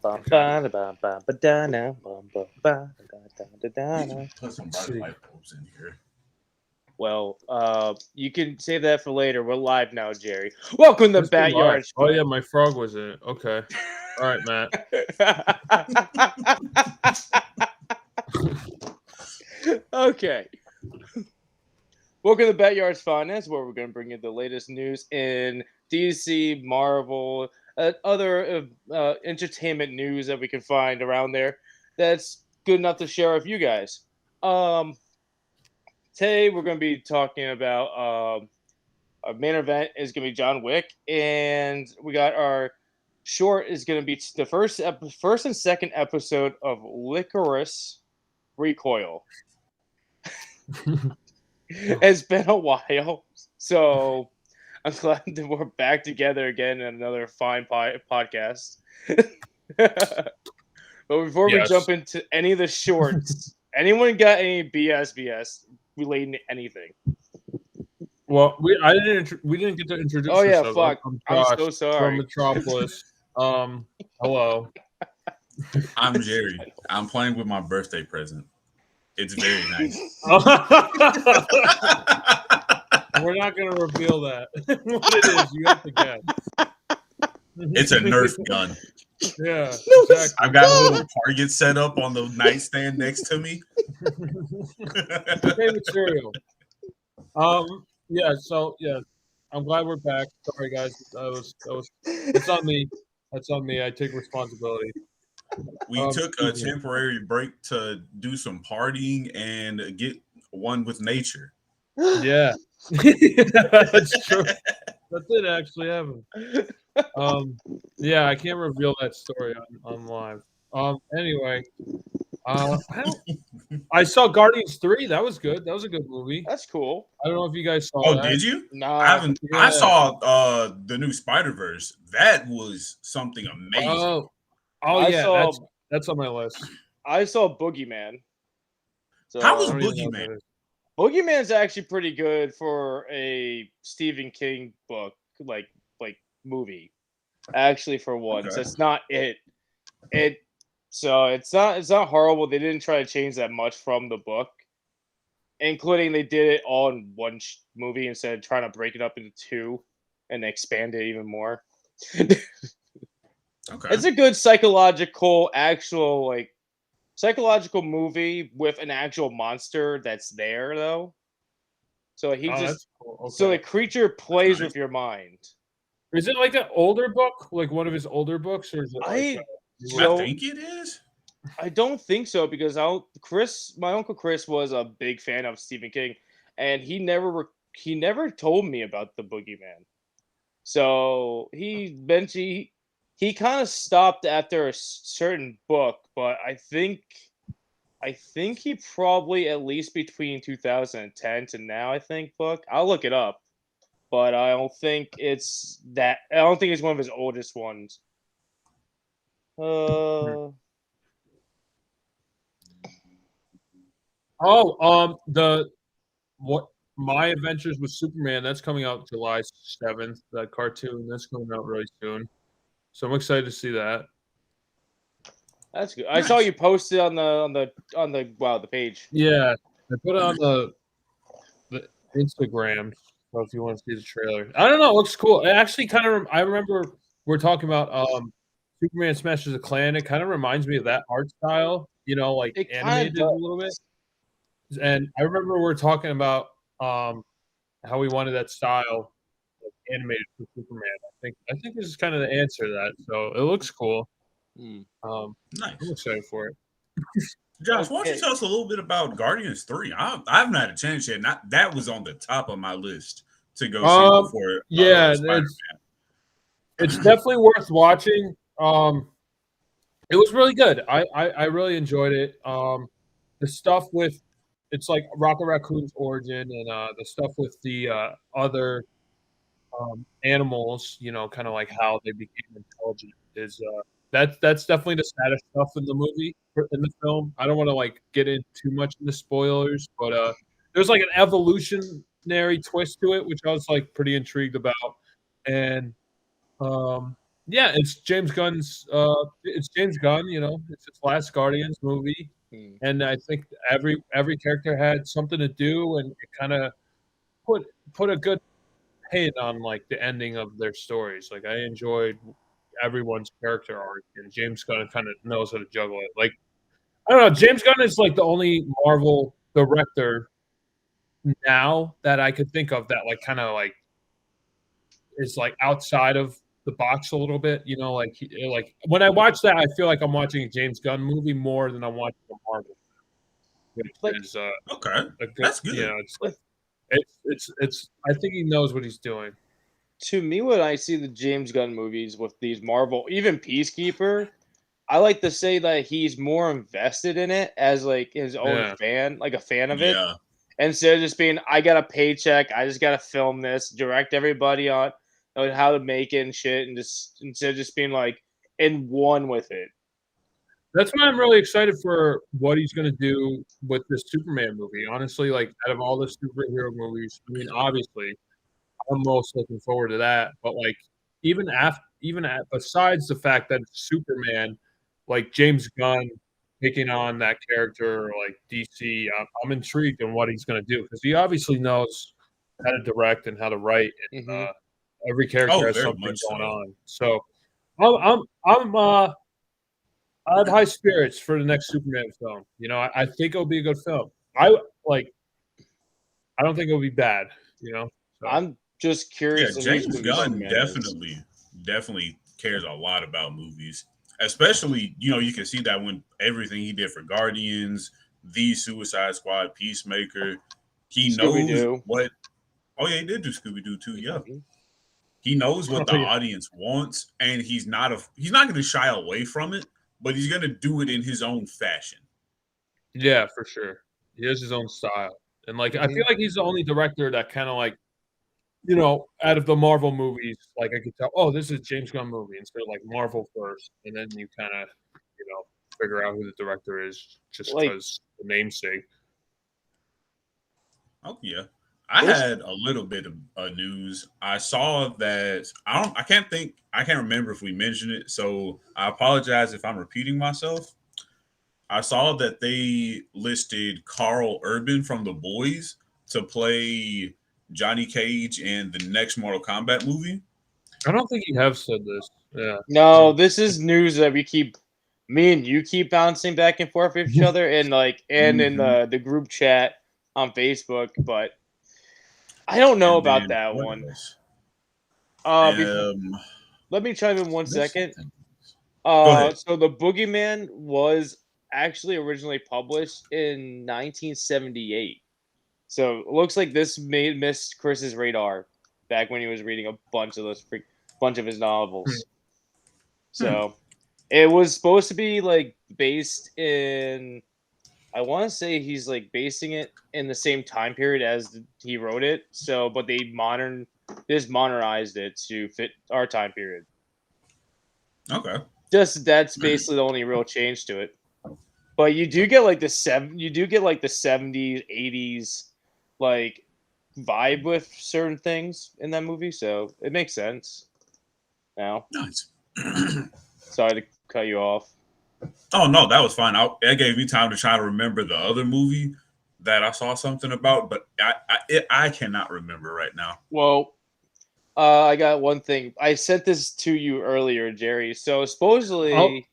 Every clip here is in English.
Ba, ba, ba, ba, ba, da, na, ba, ba, ba, da, da, da, da, We na. can put some bright light bulbs in here. Well, you can save that for later. We're live now, Jerry. Welcome to Batyards. Oh yeah, my frog was in it. Okay. All right, Matt. Okay. Welcome to Batyards Finance, where we're going to bring you the latest news in DC, Marvel, other entertainment news that we can find around there that's good enough to share with you guys. Today we're going to be talking about our main event is going to be John Wick, and we got our short is going to be the first and second episode of Lycoris Recoil. It's been a while, so I'm glad that we're back together again in another fine podcast. But before we jump into any of the shorts, anyone got any BS relating to anything? Well, we didn't get to introduce. Oh yeah, ourselves. fuck! I'm Josh so sorry. From Metropolis. Hello. I'm Jerry. I'm playing with my birthday present. It's very nice. We're not going to reveal that. What it is, you have to guess. It's a Nerf gun. Yeah, exactly. I've got a little target set up on the nightstand next to me. Okay, material. Yeah. So yeah, I'm glad we're back. Sorry, guys. It's on me. That's on me. I take responsibility. We took a temporary break to do some partying and get one with nature. Yeah, that's true. That did actually happen. Yeah, I can't reveal that story on live. Anyway, I saw Guardians 3. That was good. That was a good movie. That's cool. I don't know if you guys saw that. Oh, did you? No, I haven't. Yeah. I saw the new Spider-Verse. That was something amazing. Yeah, that's on my list. I saw Boogeyman. So, how was Boogeyman? Boogeyman's actually pretty good for a Stephen King book, like movie. Actually, for once, it's not it. So it's not horrible. They didn't try to change that much from the book, including they did it all in one movie instead of trying to break it up into two and expand it even more. Okay. It's a good psychological movie with an actual monster that's there though. So that's cool. Okay. So the creature plays with your mind. Is it like an older book, like one of his older books, or is it? I think it is. I don't think so because my uncle Chris was a big fan of Stephen King, and he never told me about the Boogeyman. So he kind of stopped after a certain book, but I think he probably at least between 2010 to now. I think book. I'll look it up, but I don't think it's that. I don't think it's one of his oldest ones. My Adventures with Superman, that's coming out July 7th. That cartoon, that's coming out really soon. So I'm excited to see that. That's good. Nice. I saw you posted on the page. Yeah, I put it on the Instagram. So if you want to see the trailer, I don't know, it looks cool. It actually kind of. I remember we're talking about Superman Smashes a Clan. It kind of reminds me of that art style, like it animated a little bit. And I remember we're talking about how we wanted that style animated for Superman. I think this is kind of the answer to that. So it looks cool. Nice. I'm excited for it. Josh, why don't you tell us a little bit about Guardians 3? I haven't had a chance yet. That was on the top of my list to go see before. It's definitely worth watching. It was really good. I really enjoyed it. The stuff with it's like Rocket Raccoon's origin and the stuff with the other animals, kind of like how they became intelligent is that's definitely the saddest stuff in the movie, in the film. I don't want to get in too much into spoilers, but there's an evolutionary twist to it, which I was pretty intrigued about. And Yeah, it's James Gunn's. It's James Gunn. You know, it's his last Guardians movie, and I think every character had something to do, and it kind of put a good pin on like the ending of their stories. Like I enjoyed everyone's character arc, and James Gunn kind of knows how to juggle it. Like I don't know, James Gunn is like the only Marvel director now that I could think of that like kind of like is like outside of the box a little bit. You know, like when I watch that, I feel like I'm watching a James Gunn movie more than I'm watching a Marvel, which Like, is Okay, a good. that's good. You know, it's like it's. I think he knows what he's doing. to me, when I see the James Gunn movies with these Marvel, even Peacekeeper, I like to say that he's more invested in it as like his own Yeah. fan, like a fan of it, Yeah. instead of just being, I got a paycheck, I just got to film this, direct everybody on how to make it and shit, and just instead of just being like in one with it. That's why I'm really excited for what he's going to do with this Superman movie. Honestly, like out of all the superhero movies, I mean, obviously, I'm most looking forward to that. But like, besides the fact that it's Superman, like James Gunn taking on that character, or like DC, I'm intrigued in what he's going to do because he obviously knows how to direct and how to write. And, Mm-hmm. every character Oh, has very something much going so. on. So I have high spirits for the next Superman film. You know, I think it'll be a good film. Like. I don't think it'll be bad. You know. So. I'm just Yeah, curious of who's James going to be Gunn Superman is. definitely cares a lot about movies. Especially, you can see that when everything he did for Guardians, The Suicide Squad, Peacemaker, he Scooby knows Doo. what. Oh yeah, he did do Scooby Doo too. Yeah, Mm-hmm. he knows Oh, what the yeah. audience wants, and he's not going to shy away from it, but he's going to do it in his own fashion. Yeah, for sure. He has his own style, and like I Mm-hmm. feel like he's the only director that kind of like out of the Marvel movies, like I could tell, oh, this is a James Gunn movie instead of like Marvel first, and then you kind of figure out who the director is just Like because the namesake. Oh yeah. I this. had a little bit of news. I saw that I can't remember if we mentioned it, so I apologize if I'm repeating myself. I saw that they listed Carl Urban from The Boys to play Johnny Cage in the next Mortal Kombat movie. I don't think you have said this. Yeah. No, this is news that me and you keep bouncing back and forth with each other, and in Hmm. the group chat on Facebook. But I don't know And about then that what one. else? Before, Um, let me chime in one there's second. something. Go ahead. So the Boogeyman was actually originally published in 1978. So it looks like this missed Chris's radar back when he was reading a bunch of his novels. Hmm. So it was supposed to be like based in. I want to say he's like basing it in the same time period as he wrote it. So, but they modernized it to fit our time period. Okay. Just that's basically the only real change to it. But you do get like the 70s, 80s like vibe with certain things in that movie, so it makes sense. Now, Nice. sorry to cut you off. Oh no, that was fine. That gave me time to try to remember the other movie that I saw something about, but I cannot remember right now. Well, I got one thing. I sent this to you earlier, Jerry. So Oh supposedly,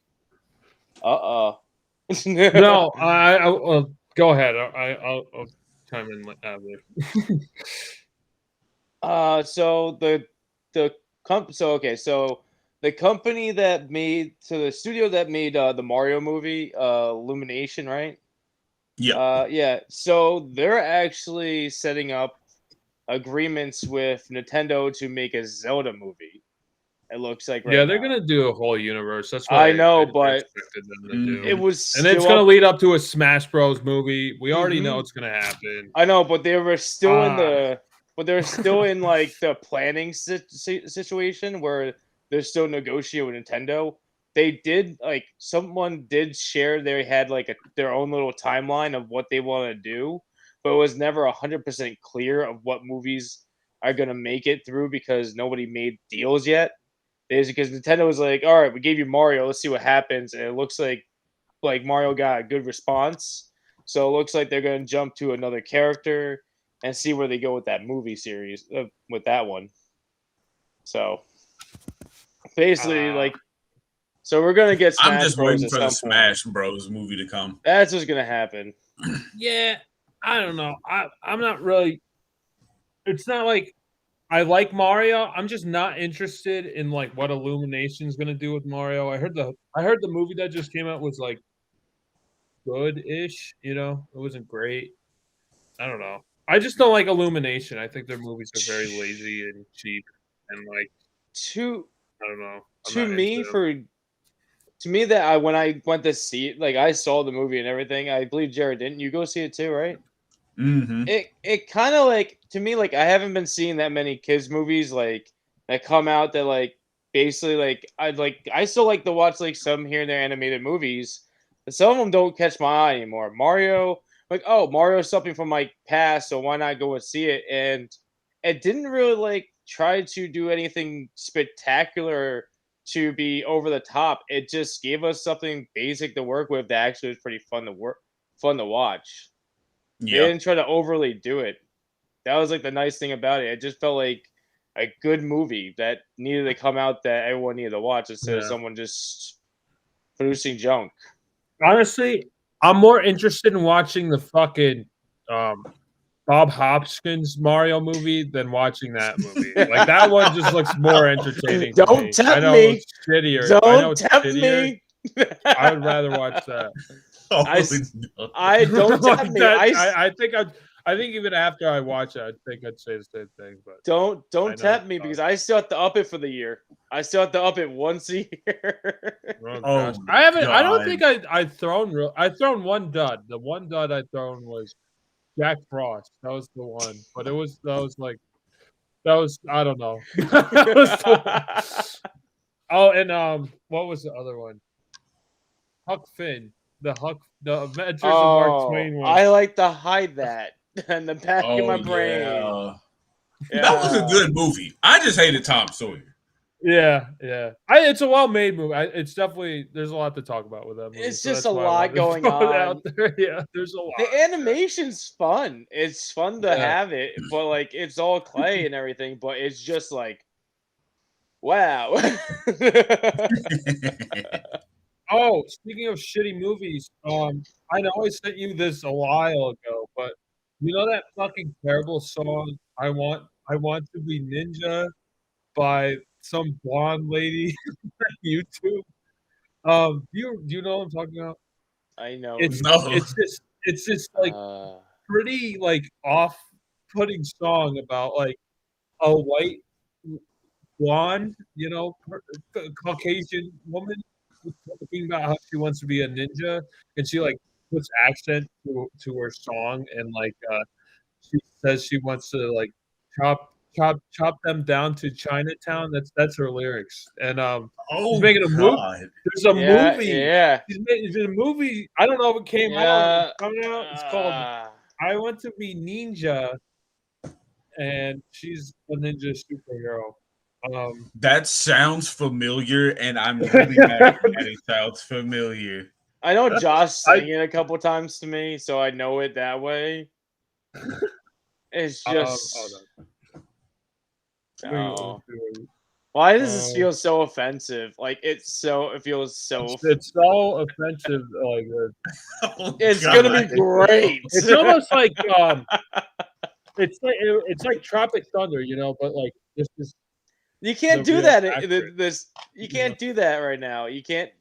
no, go ahead. I'll chime in later. So the so the company that made the studio that made the Mario movie, Illumination, right? Yeah. Yeah. So they're actually setting up agreements with Nintendo to make a Zelda movie. It looks like Yeah, right they're now. gonna do a whole universe. That's what I I know, but expected them to it do, Hmm. was and it's still gonna up. lead up to a Smash Bros. Movie. We already know Mhm. it's gonna happen. I know, but they were still in Ah, the, but they're still in like the planning situation where they're still negotiating with Nintendo. They did like someone did share they had like their own little timeline of what they want to do, but it was never 100% clear of what movies are gonna make it through because nobody made deals yet. Basically, because Nintendo was like, all right, we gave you Mario, let's see what happens. And it looks like Mario got a good response. So it looks like they're going to jump to another character and see where they go with that movie series, with that one. So basically, so we're going to get Smash I'm just Bros. waiting for the Smash Bros. Movie to come. That's what's going to happen. Yeah, I don't know. I'm not really. It's not like I like Mario. I'm just not interested in like what Illumination's going to do with Mario. I heard the movie that just came out was like good-ish. You know, it wasn't great. I don't know. I just don't like Illumination. I think their movies are very lazy and cheap, and like I don't know. To me, that when I went to see it, like I saw the movie and everything. I believe Jared didn't. You go see it too, right? Mm-hmm. It kind of like, to me, like I haven't been seeing that many kids movies like that come out that like basically like I still like to watch like some here and there animated movies, but some of them don't catch my eye anymore. Mario, like, oh, Mario's something from my past, so why not go and see it? And it didn't really like try to do anything spectacular to be over the top. It just gave us something basic to work with that actually was pretty fun to watch. Yeah. They didn't try to overly do it. That was like the nice thing about it. It just felt like a good movie that needed to come out that everyone needed to watch instead of someone just producing junk. Honestly, I'm more interested in watching the fucking Bob Hopkins Mario movie than watching that movie. Like that one just looks more entertaining. Don't tempt me. It's shittier. Don't tempt me. I would rather watch that. I don't tempt me. I think even after I watch it, I think I'd say the same thing. But don't tempt me because I still have to up it for the year. I still have to up it once a year. I haven't. I don't think I've thrown one dud. The one dud I thrown was Jack Frost. That was the one. But that was I don't know. Oh, and what was the other one? Huck Finn. The Adventures of Mark Twain one. I like to hide that in the back of my brain. Yeah. That was a good movie. I just hated Tom Sawyer. Yeah. It's a well-made movie. It's definitely, there's a lot to talk about with that movie. It's just a lot going on out there. Yeah, there's a lot. The animation's fun. It's fun to have it, but like it's all clay and everything. But it's just like, wow. Oh, speaking of shitty movies, I know I sent you this a while ago, but you know that fucking terrible song, I want to be Ninja by some blonde lady on YouTube? Do you know what I'm talking about? I know. It's just like pretty like off-putting song about like a white blonde, you know, Caucasian woman talking about how she wants to be a ninja, and she like puts accent to her song, and like she says she wants to like chop them down to Chinatown. That's her lyrics, and she's making a movie. There's a movie. Yeah, there's a movie. I don't know if it came out. It's called "I Want to Be Ninja," and she's a ninja superhero. That sounds familiar, and I'm really happy that it sounds familiar. I know Josh sang it a couple times to me, so I know it that way. It's just. Why does this feel so offensive? Like it feels so. It's so offensive. Like it's gonna be great. It's almost like it's like Tropic Thunder, you know, but like this is. You can't do that. You can't do that right now. You can't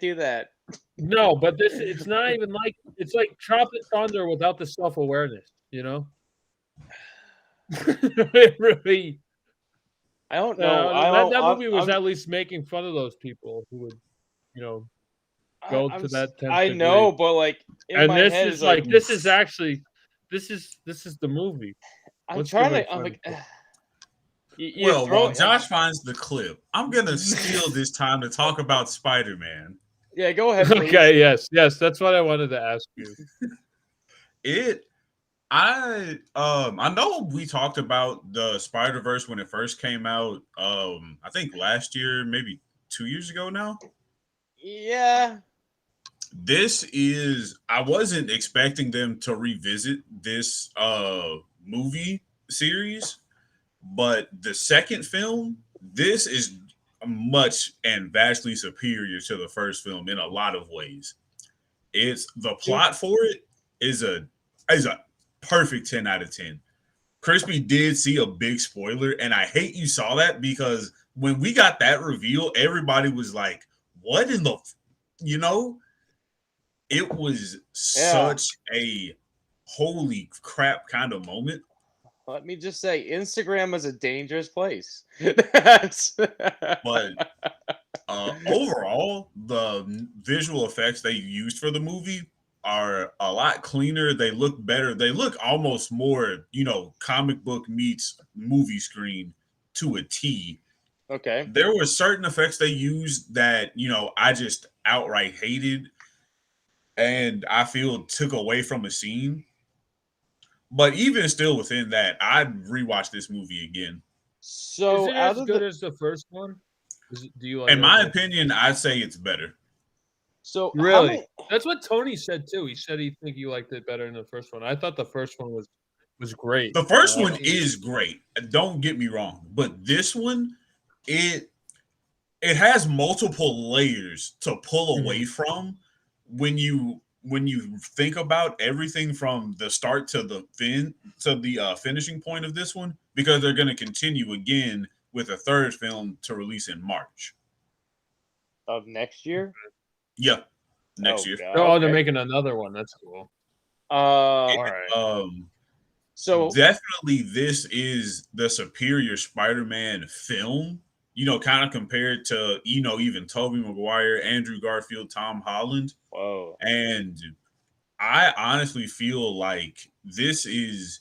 do that. No, but it's not even like it's like Tropic Thunder without the self-awareness, you know? It really I don't know. That movie was at least making fun of those people who would, you know, go to that 10th I know, degree. But like and this is like this is the movie. I'm like while Josh finds the clip, I'm gonna steal this time to talk about Spider-Man. Yeah, go ahead. Please. Okay, yes, that's what I wanted to ask you. I know we talked about the Spider-Verse when it first came out. I think last year, maybe 2 years ago now. Yeah. I wasn't expecting them to revisit this movie series, but the second film, this is much and vastly superior to the first film in a lot of ways. It's the plot for it is a perfect 10 out of 10. Crispy did see a big spoiler, and I hate you saw that because when we got that reveal, everybody was like, "What in the?" You know, it was such a holy crap kind of moment. Let me just say, Instagram is a dangerous place. But overall, the visual effects they used for the movie are a lot cleaner. They look better. They look almost more, comic book meets movie screen to a T. Okay. There were certain effects they used that, I just outright hated and I feel took away from a scene. But even still within that, I'd rewatch this movie again. So is it as good as the first one? Do you like in my opinion, I'd say it's better. So really, that's what Tony said too. He said he think you liked it better than the first one. I thought the first one was great. The first one is great. Don't get me wrong, but this one, it has multiple layers to pull away from when you think about everything from the start to the finishing point of this one, because they're going to continue again with a third film to release in March of next year. Yeah, next year. God, okay. They're making another one. That's cool. All right. So definitely, this is the superior Spider-Man film. Kind of compared to even Tobey Maguire, Andrew Garfield, Tom Holland. Whoa. And I honestly feel like this is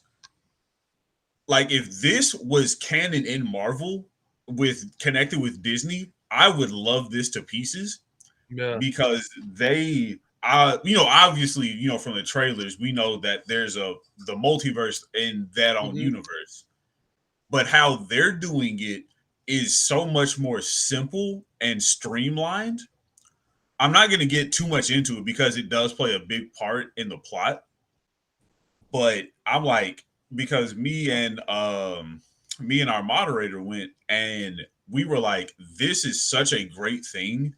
like if this was canon in Marvel connected with Disney, I would love this to pieces. Yeah. Because they obviously, from the trailers, we know that there's the multiverse in that own universe. But how they're doing it is so much more simple and streamlined. I'm not going to get too much into it because it does play a big part in the plot. But I'm like, because me and our moderator went and we were like, this is such a great thing.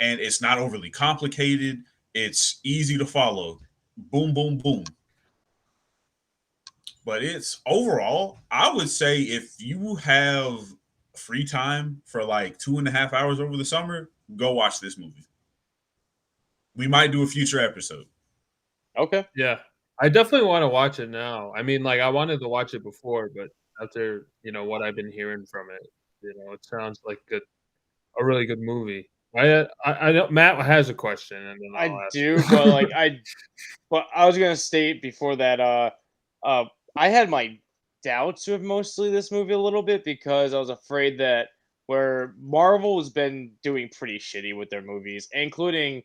And it's not overly complicated. It's easy to follow. Boom, boom, boom. But it's overall, I would say if you have free time for like 2.5 hours over the summer, go watch this movie. We might do a future episode. Okay. Yeah. I definitely want to watch it now. I mean, like I wanted to watch it before, but after, what I've been hearing from it, it sounds like a really good movie. I know Matt has a question, and then I do, but I was gonna state before that, I had my doubts with mostly this movie a little bit because I was afraid that where Marvel has been doing pretty shitty with their movies, including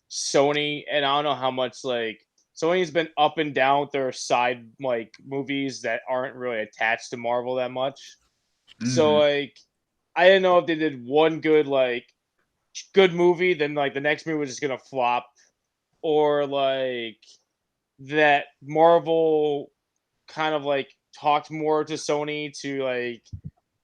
Sony, and I don't know how much Sony's been up and down with their side movies that aren't really attached to Marvel that much. So I didn't know if they did one good movie, then the next movie was just gonna flop, or that Marvel kind of talked more to Sony to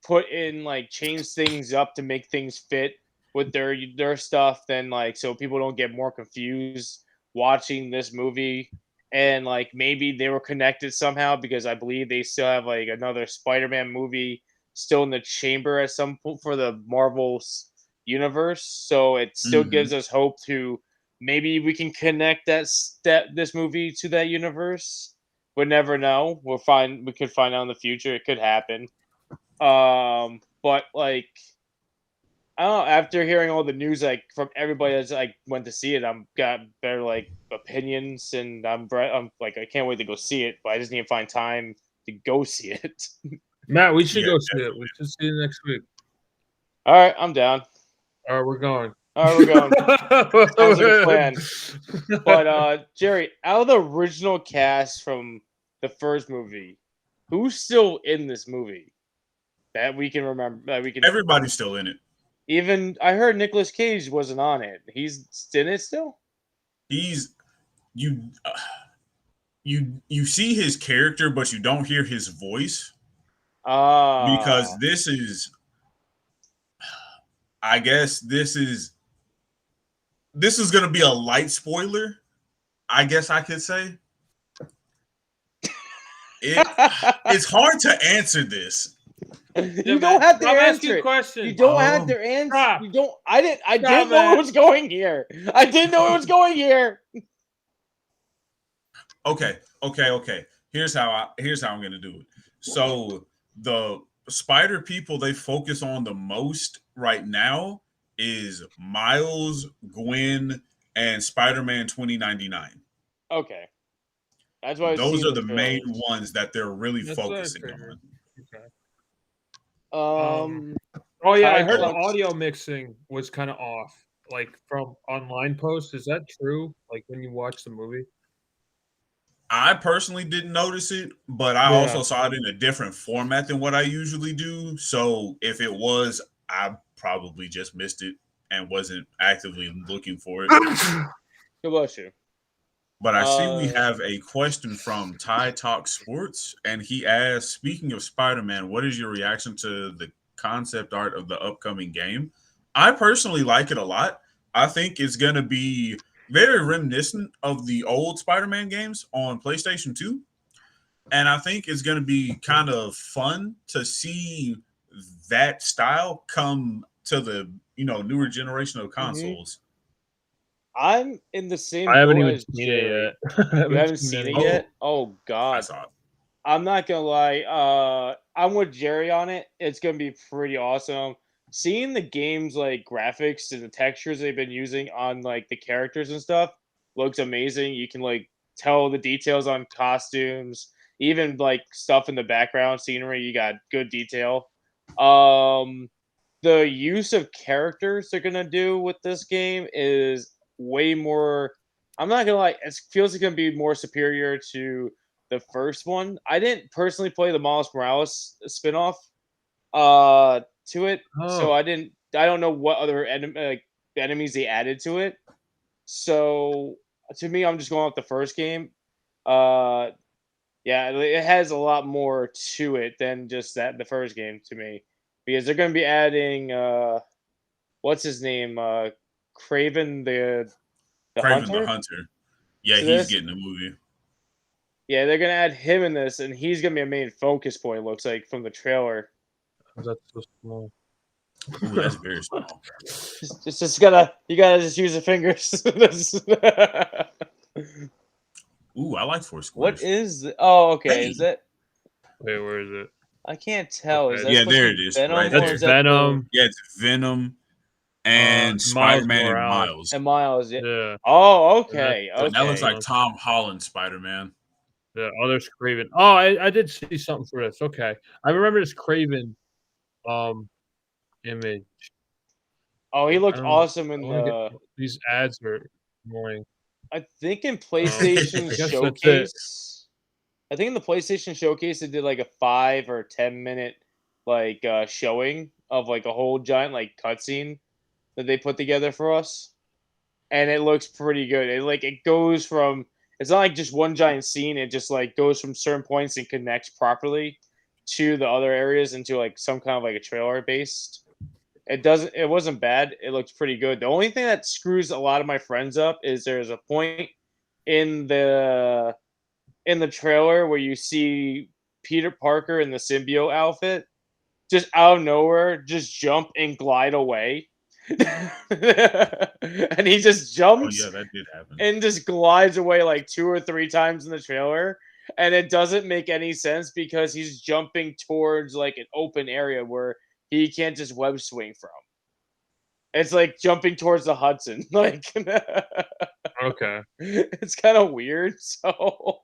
put in change things up to make things fit with their stuff, then so people don't get more confused watching this movie, and maybe they were connected somehow because I believe they still have another Spider-Man movie still in the chamber at some point for the Marvel's universe, so it still gives us hope to maybe we can connect this movie to that universe. We'll never know. We could find out in the future. It could happen. But I don't know. After hearing all the news from everybody that's went to see it, I'm got better opinions, and I'm I can't wait to go see it. But I just need to find time to go see it. Matt, we should go see it. We should see it next week. All right, I'm down. All right, we're going. All right, we're going. Sounds like a plan. But Jerry, out of the original cast from the first movie, who's still in this movie that we can remember? That we can. Everybody's still in it. Even I heard Nicolas Cage wasn't on it. He's in it still. He's you. You see his character, but you don't hear his voice because this is. I guess this is going to be a light spoiler. I guess I could say. It's hard to answer this. You don't have to answer it. Question. You don't have to answer. You don't. I didn't know it was going here. I didn't know it was going here. Okay. Here's how I'm gonna do it. So the spider people they focus on the most right now is Miles, Gwen, and Spider-Man 2099. Okay. That's why those are the main ones that they're really focusing on. Okay. Oh yeah, I heard the audio mixing was kind of off, like from online posts. Is that true? Like when you watch the movie? I personally didn't notice it, but I also saw it in a different format than what I usually do. So if it was, I probably just missed it and wasn't actively looking for it. Good bless you. But I see we have a question from Ty Talk Sports, and he asks, speaking of Spider-Man, what is your reaction to the concept art of the upcoming game? I personally like it a lot. I think it's going to be very reminiscent of the old Spider-Man games on PlayStation 2. And I think it's going to be kind of fun to see that style come to the, newer generation of consoles. I'm in the same I haven't boat even as seen Jerry. it yet. You haven't seen it yet? Oh God. I saw it. I'm not gonna lie. I'm with Jerry on it. It's gonna be pretty awesome. Seeing the game's like graphics and the textures they've been using on like the characters and stuff looks amazing. You can like tell the details on costumes, even like stuff in the background scenery. You got good detail. The use of characters they're gonna do with this game is way more. I'm not gonna lie. It feels like it's gonna be more superior to the first one. I didn't personally play the Miles Morales spinoff to it, so I don't know what other enemies they added to it. So to me, I'm just going off the first game. Yeah, it has a lot more to it than just the first game to me, because they're going to be adding what's his name, Craven the Hunter. Yeah, so he's getting a movie. Yeah, they're gonna add him in this, and he's gonna be a main focus point. It looks like from the trailer. That's so small. Ooh, that's very small. You gotta just use the fingers. Ooh, I like 4 squares. What is? Oh, okay. Hey. Is it? Wait, where is it? I can't tell. Okay. Is that there it is. Venom? Right That's Venom. Yeah, it's Venom and Spider-Man and Miles. And Miles. Yeah. Oh, okay. So that looks like Tom Holland Spider-Man. Yeah. Oh, there's Craven. Oh, I did see something for this. Okay, I remember this Craven image. Oh, he looked awesome in these ads are annoying. I think in PlayStation Showcase. I think in the PlayStation Showcase they did like a 5 or 10 minute like showing of like a whole giant like cutscene that they put together for us, and it looks pretty good. It goes from, it's not like just one giant scene. It just like goes from certain points and connects properly to the other areas into like some kind of like a trailer based. It wasn't bad. It looks pretty good. The only thing that screws a lot of my friends up is there's a point in the trailer where you see Peter Parker in the symbiote outfit just out of nowhere just jump and glide away. And he just jumps that did happen. And just glides away like 2 or 3 times in the trailer, and it doesn't make any sense because he's jumping towards like an open area where he can't just web swing from. It's like jumping towards the Hudson. Like Okay. It's kind of weird. So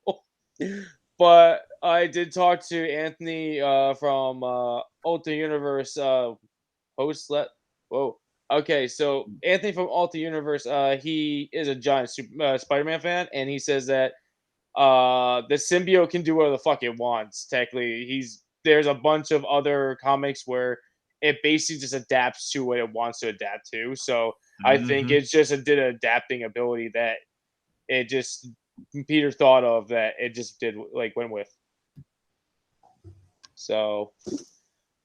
but I did talk to Anthony from Ultimate Universe Whoa. Okay, so Anthony from Ultimate Universe, he is a giant Spider-Man fan, and he says that the symbiote can do whatever the fuck it wants. Technically, there's a bunch of other comics where it basically just adapts to what it wants to adapt to. So I think it's just did an adapting ability that it just Peter thought of that it just did went with. So,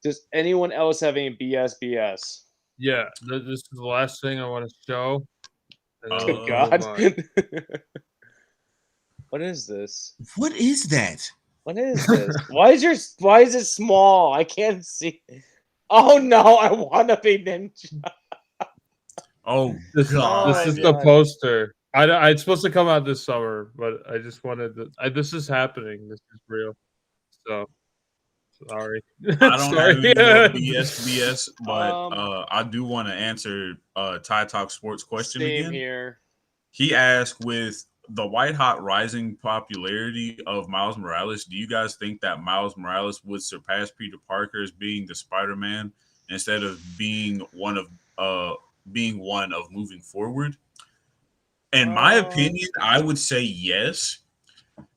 does anyone else have any BS? Yeah, this is the last thing I want to show. Good God. What is this? What is that? What is this? Why is it small? I can't see. Oh no, I want to be ninja. Oh this is the poster. It's supposed to come out this summer, but I just wanted to. This is happening. This is real. So sorry. I don't have any more BS, but I do want to answer Ty Talk Sports question same again. Here. He asked, with the white hot rising popularity of Miles Morales, do you guys think that Miles Morales would surpass Peter Parker as being the Spider-Man instead of being one of moving forward? In my opinion, I would say yes,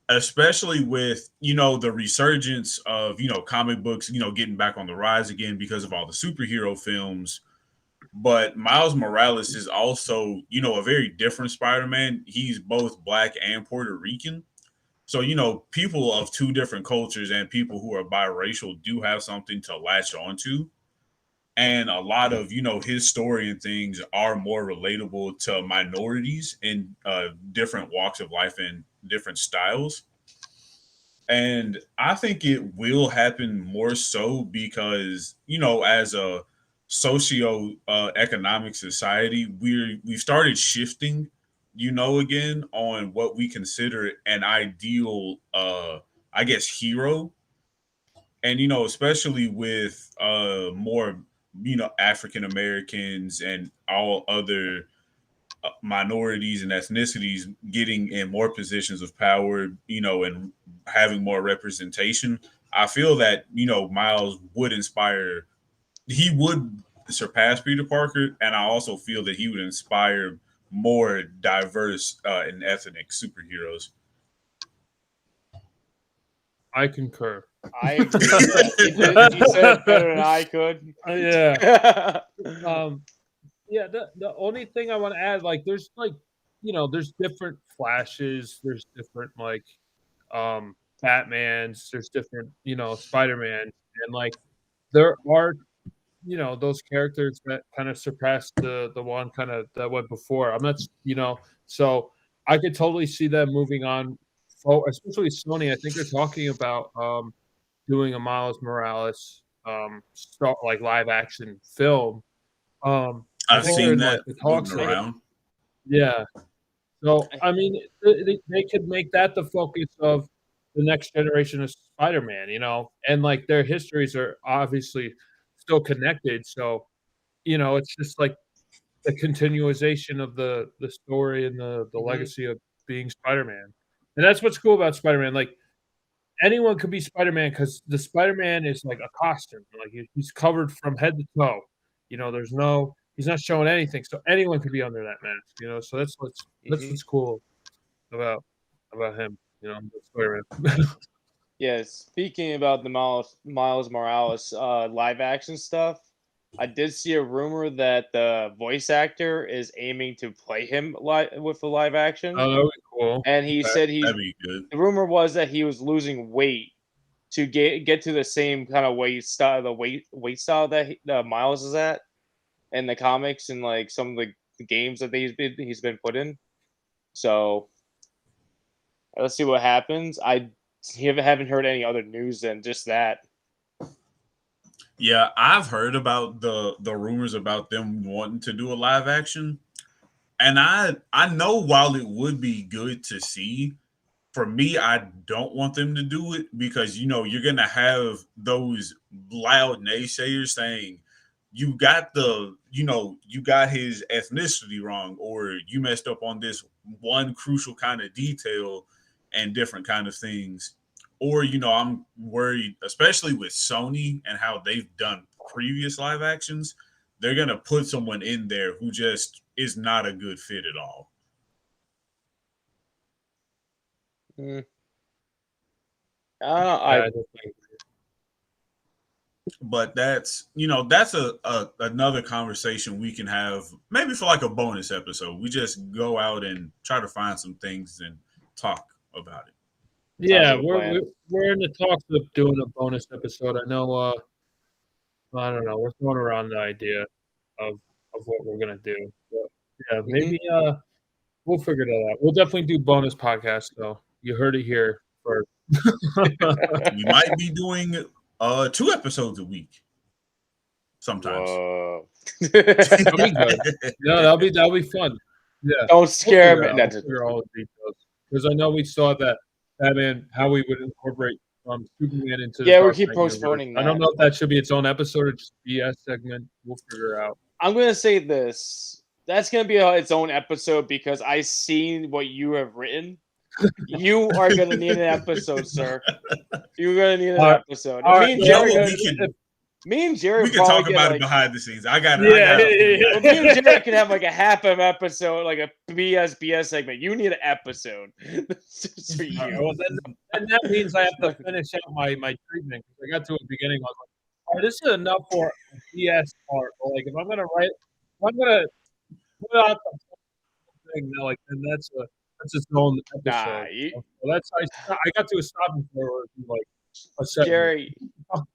especially with, the resurgence of, comic books, getting back on the rise again because of all the superhero films. But Miles Morales is also, a very different Spider-Man. He's both black and Puerto Rican. So, people of two different cultures and people who are biracial do have something to latch onto. And a lot of, his story and things are more relatable to minorities in different walks of life and different styles. And I think it will happen more so because, as a socio economic society, we've started shifting, again on what we consider an ideal, I guess, hero. And, especially with more, African Americans and all other minorities and ethnicities getting in more positions of power, and having more representation. I feel that, Miles would he would surpass Peter Parker. And I also feel that he would inspire more diverse and ethnic superheroes. I concur. I agree. He said it better than I could. Yeah. Yeah. The only thing I want to add, there's there's different Flashes, there's different Batmans, there's different Spider-Man, and there are those characters that kind of surpassed the one kind of that went before. I'm not so I could totally see them moving on. Especially Sony, I think they're talking about doing a Miles Morales live action film. I've seen that the talks around. Yeah. So I mean, they could make that the focus of the next generation of Spider-Man, and their histories are obviously still connected. So it's just the continuation of the story and the legacy of being Spider-Man. And that's what's cool about Spider-Man. Anyone could be Spider-Man because the Spider-Man is like a costume. He's covered from head to toe. He's not showing anything, so anyone could be under that mask. So that's what's cool about him. Spider-Man. Yeah, speaking about the Miles Morales live action stuff, I did see a rumor that the voice actor is aiming to play him with the live action. Oh, that would be cool. And he said that'd be good. The rumor was that he was losing weight to get to the same kind of weight style, the weight style that Miles is at in the comics and some of the games that he's been put in. So let's see what happens. I haven't heard any other news than just that. Yeah, I've heard about the rumors about them wanting to do a live action. And I know while it would be good to see, for me, I don't want them to do it because, you're going to have those loud naysayers saying, you got you got his ethnicity wrong, or you messed up on this one crucial kind of detail and different kind of things. Or, I'm worried, especially with Sony and how they've done previous live actions, they're going to put someone in there who just is not a good fit at all. But that's another conversation we can have maybe for like a bonus episode. We just go out and try to find some things and talk about it. Yeah, we're in the talks of doing a bonus episode. I know. I don't know. We're throwing around the idea of what we're gonna do. But yeah, maybe we'll figure that out. We'll definitely do bonus podcasts. So you heard it here first. We might be doing 2 episodes a week. Sometimes. That'll be good. No, that'll be fun. Yeah. Don't scare me. We'll figure all the details because I know we saw that Batman, how we would incorporate Superman into. Yeah, we keep postponing that. I don't know if that should be its own episode or just BS segment. We'll figure it out. I'm gonna say this. That's gonna be its own episode because I seen what you have written. You are gonna need an episode, sir. You're gonna need an episode. Me and Jerry we can talk about it behind the scenes. I got it. Well, me and Jerry can have like a half of episode, like a BS segment. You need an episode. For you. Well, then that means I have to finish out my treatment. I got to a beginning. I was like, all right, this is enough for a BS part. But like, if I'm gonna put out the thing, like, then that's its own episode. So I got to a stopping point where like a segment. Jerry,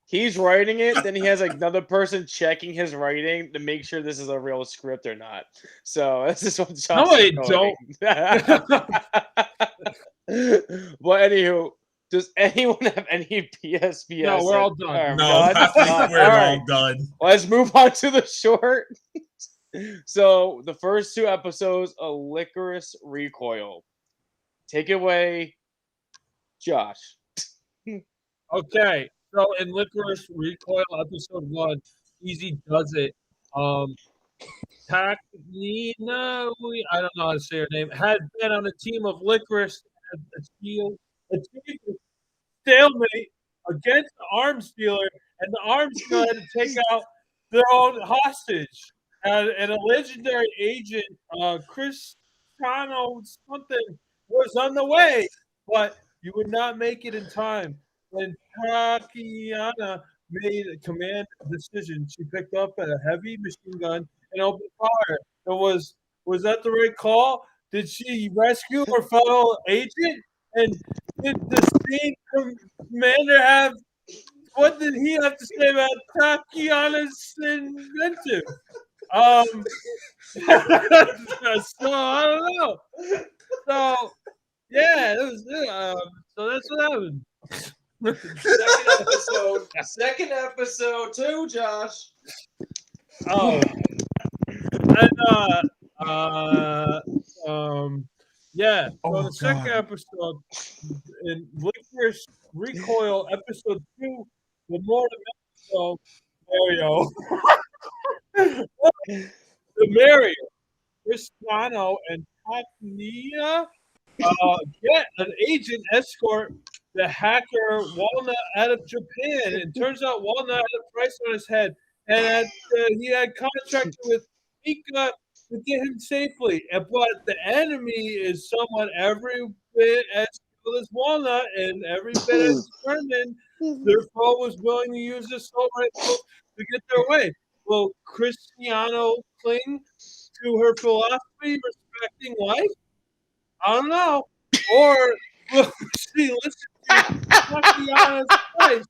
he's writing it, then he has like another person checking his writing to make sure this is a real script or not. So this is what John's don't. But anywho, does anyone have any PSPS? No, we're all done. I think we're all done. Let's move on to the short. So the first 2 episodes of Lycoris Recoil. Take it away, Josh. Okay, so in Lycoris Recoil episode 1, Easy does it. Takina, I don't know how to say her name, had been on a team of Lycoris achieved stalemate against the arms dealer, and the arms dealer had to take out their own hostage. And a legendary agent, Cristiano something, was on the way, but you would not make it in time. When Takina made a command decision, she picked up a heavy machine gun and opened fire. And was that the right call? Did she rescue her fellow agent? And did the same commander have? What did he have to say about Takina's inventive? So I don't know. So yeah, it was. So that's what happened. Second episode too, Josh. Oh, and yeah. So the second episode in Lycoris Recoil, episode 2, the mourning. Mario, the Mario, Cristiano, and Takina get an agent escort the hacker Walnut out of Japan. And turns out Walnut had a price on his head, and he had contracted with Mika to get him safely. But the enemy is someone every bit as skilled as Walnut and every bit as determined. Their foe was willing to use this assault rifle to get their way. Will Cristiano cling to her philosophy respecting life? I don't know. Or will she listen to Cristiano's advice?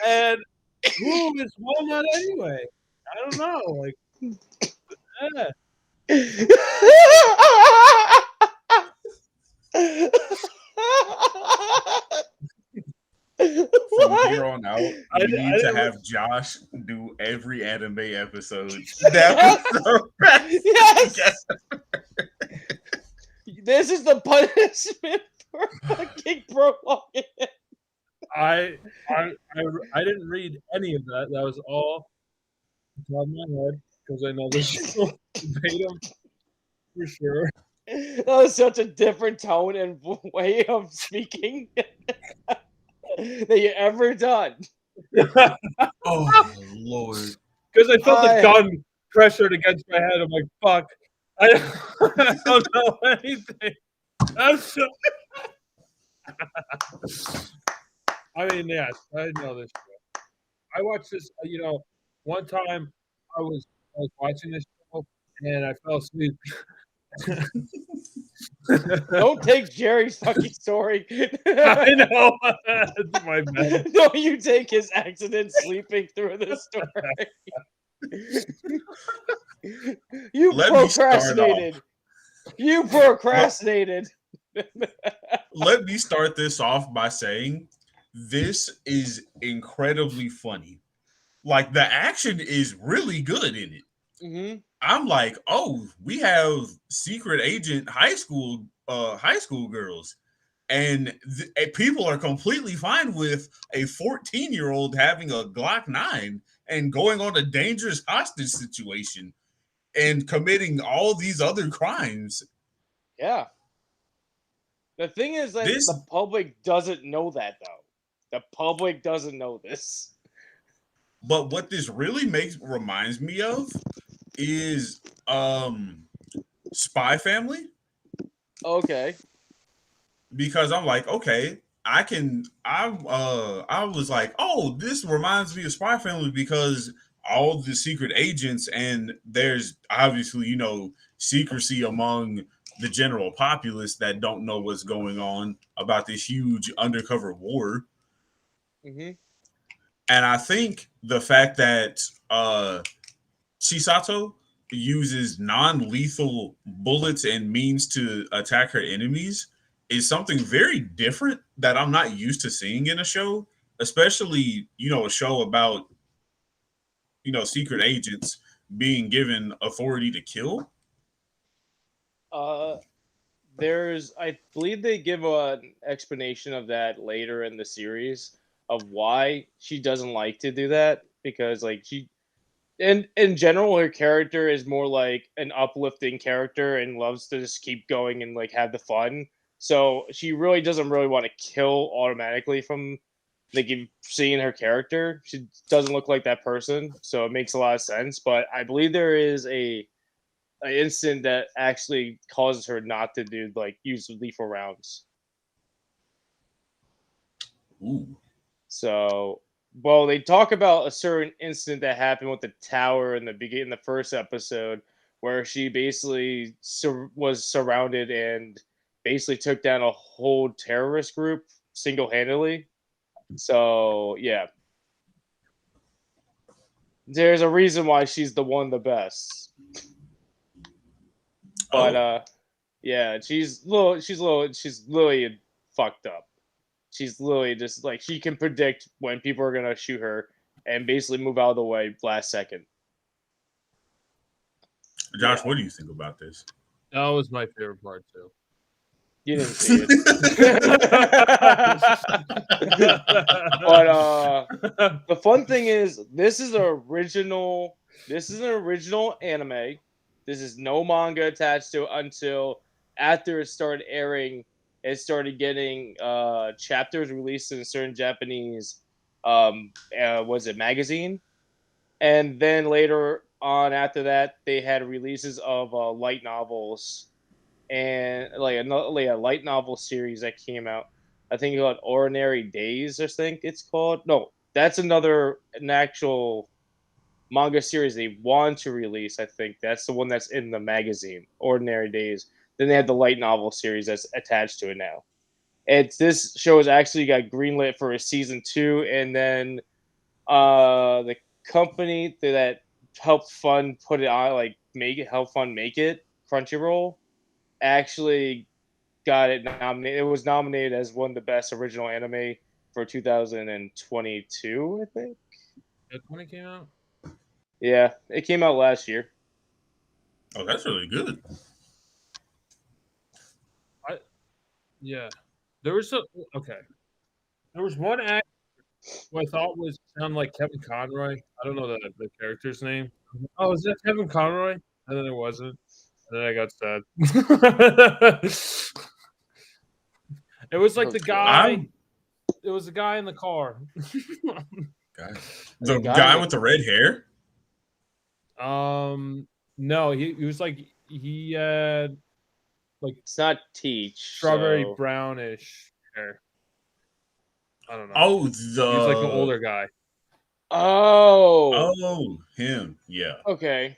And who is Walnut anyway? I don't know. Like, From here on out, we need to have Josh do every anime episode. Yes. This is the punishment for fucking prolonging it. I didn't read any of that. That was all on my head because I know this is verbatim for sure. That was such a different tone and way of speaking that you ever done. Oh Lord! Because I felt the gun pressured against my head. I'm like, fuck. I don't know anything. I mean, yes, I know this. I watched this. One time I was watching this show and I fell asleep. Don't take Jerry's fucking story. I know. That's my bad. Don't you take his accident sleeping through the story. You procrastinated. You procrastinated. Let me start this off by saying this is incredibly funny. Like, the action is really good in it. Mm-hmm. I'm like, oh, we have secret agent high school girls, and people are completely fine with a 14-year-old having a Glock 9 and going on a dangerous hostage situation and committing all these other crimes. Yeah. The thing is that the public doesn't know that, though. The public doesn't know this. But what this really reminds me of is Spy Family. Okay. Because I'm like, okay, I was like, oh, this reminds me of Spy Family because all the secret agents, and there's obviously, secrecy among the general populace that don't know what's going on about this huge undercover war. Mm-hmm. And I think the fact that Chisato uses non-lethal bullets and means to attack her enemies is something very different that I'm not used to seeing in a show, especially, a show about, secret agents being given authority to kill. I believe they give an explanation of that later in the series of why she doesn't like to do that, because in general, her character is more like an uplifting character and loves to just keep going and like have the fun. So she really doesn't really want to kill automatically from seeing her character. She doesn't look like that person, so it makes a lot of sense. But I believe there is an incident that actually causes her not to use lethal rounds. Ooh. So, well, they talk about a certain incident that happened with the tower in the first episode, where she basically was surrounded and basically took down a whole terrorist group single-handedly. So, yeah. There's a reason why she's the best. But yeah, she's literally fucked up. She's literally just like, she can predict when people are gonna shoot her and basically move out of the way last second. Josh, what do you think about this? That was my favorite part too. You didn't see it. But the fun thing is, this is an original anime. This is no manga attached to it until after it started airing. It started getting chapters released in a certain Japanese magazine, and then later on after that they had releases of light novels and like a light novel series that came out. I think called Ordinary Days. I think it's called. No, that's an actual manga series they want to release. I think that's the one that's in the magazine, Ordinary Days. Then they had the light novel series that's attached to it now. This show has actually got greenlit for a season 2, and then the company that helped fund put it on, help fund make it, Crunchyroll, actually got it nominated. It was nominated as one of the best original anime for 2022, I think. That's when it came out? Yeah, it came out last year. Oh, that's really good. Yeah. There was one actor who I thought sounded like Kevin Conroy. I don't know the character's name. Oh, is that Kevin Conroy? And then it wasn't. And then I got sad. It was like the guy. It was the guy in the car. The guy with the red hair? No, he was like he had like it's not Teach. strawberry So. brownish hair. I don't know. Oh, He's like the older guy. Oh, him. Yeah. Okay.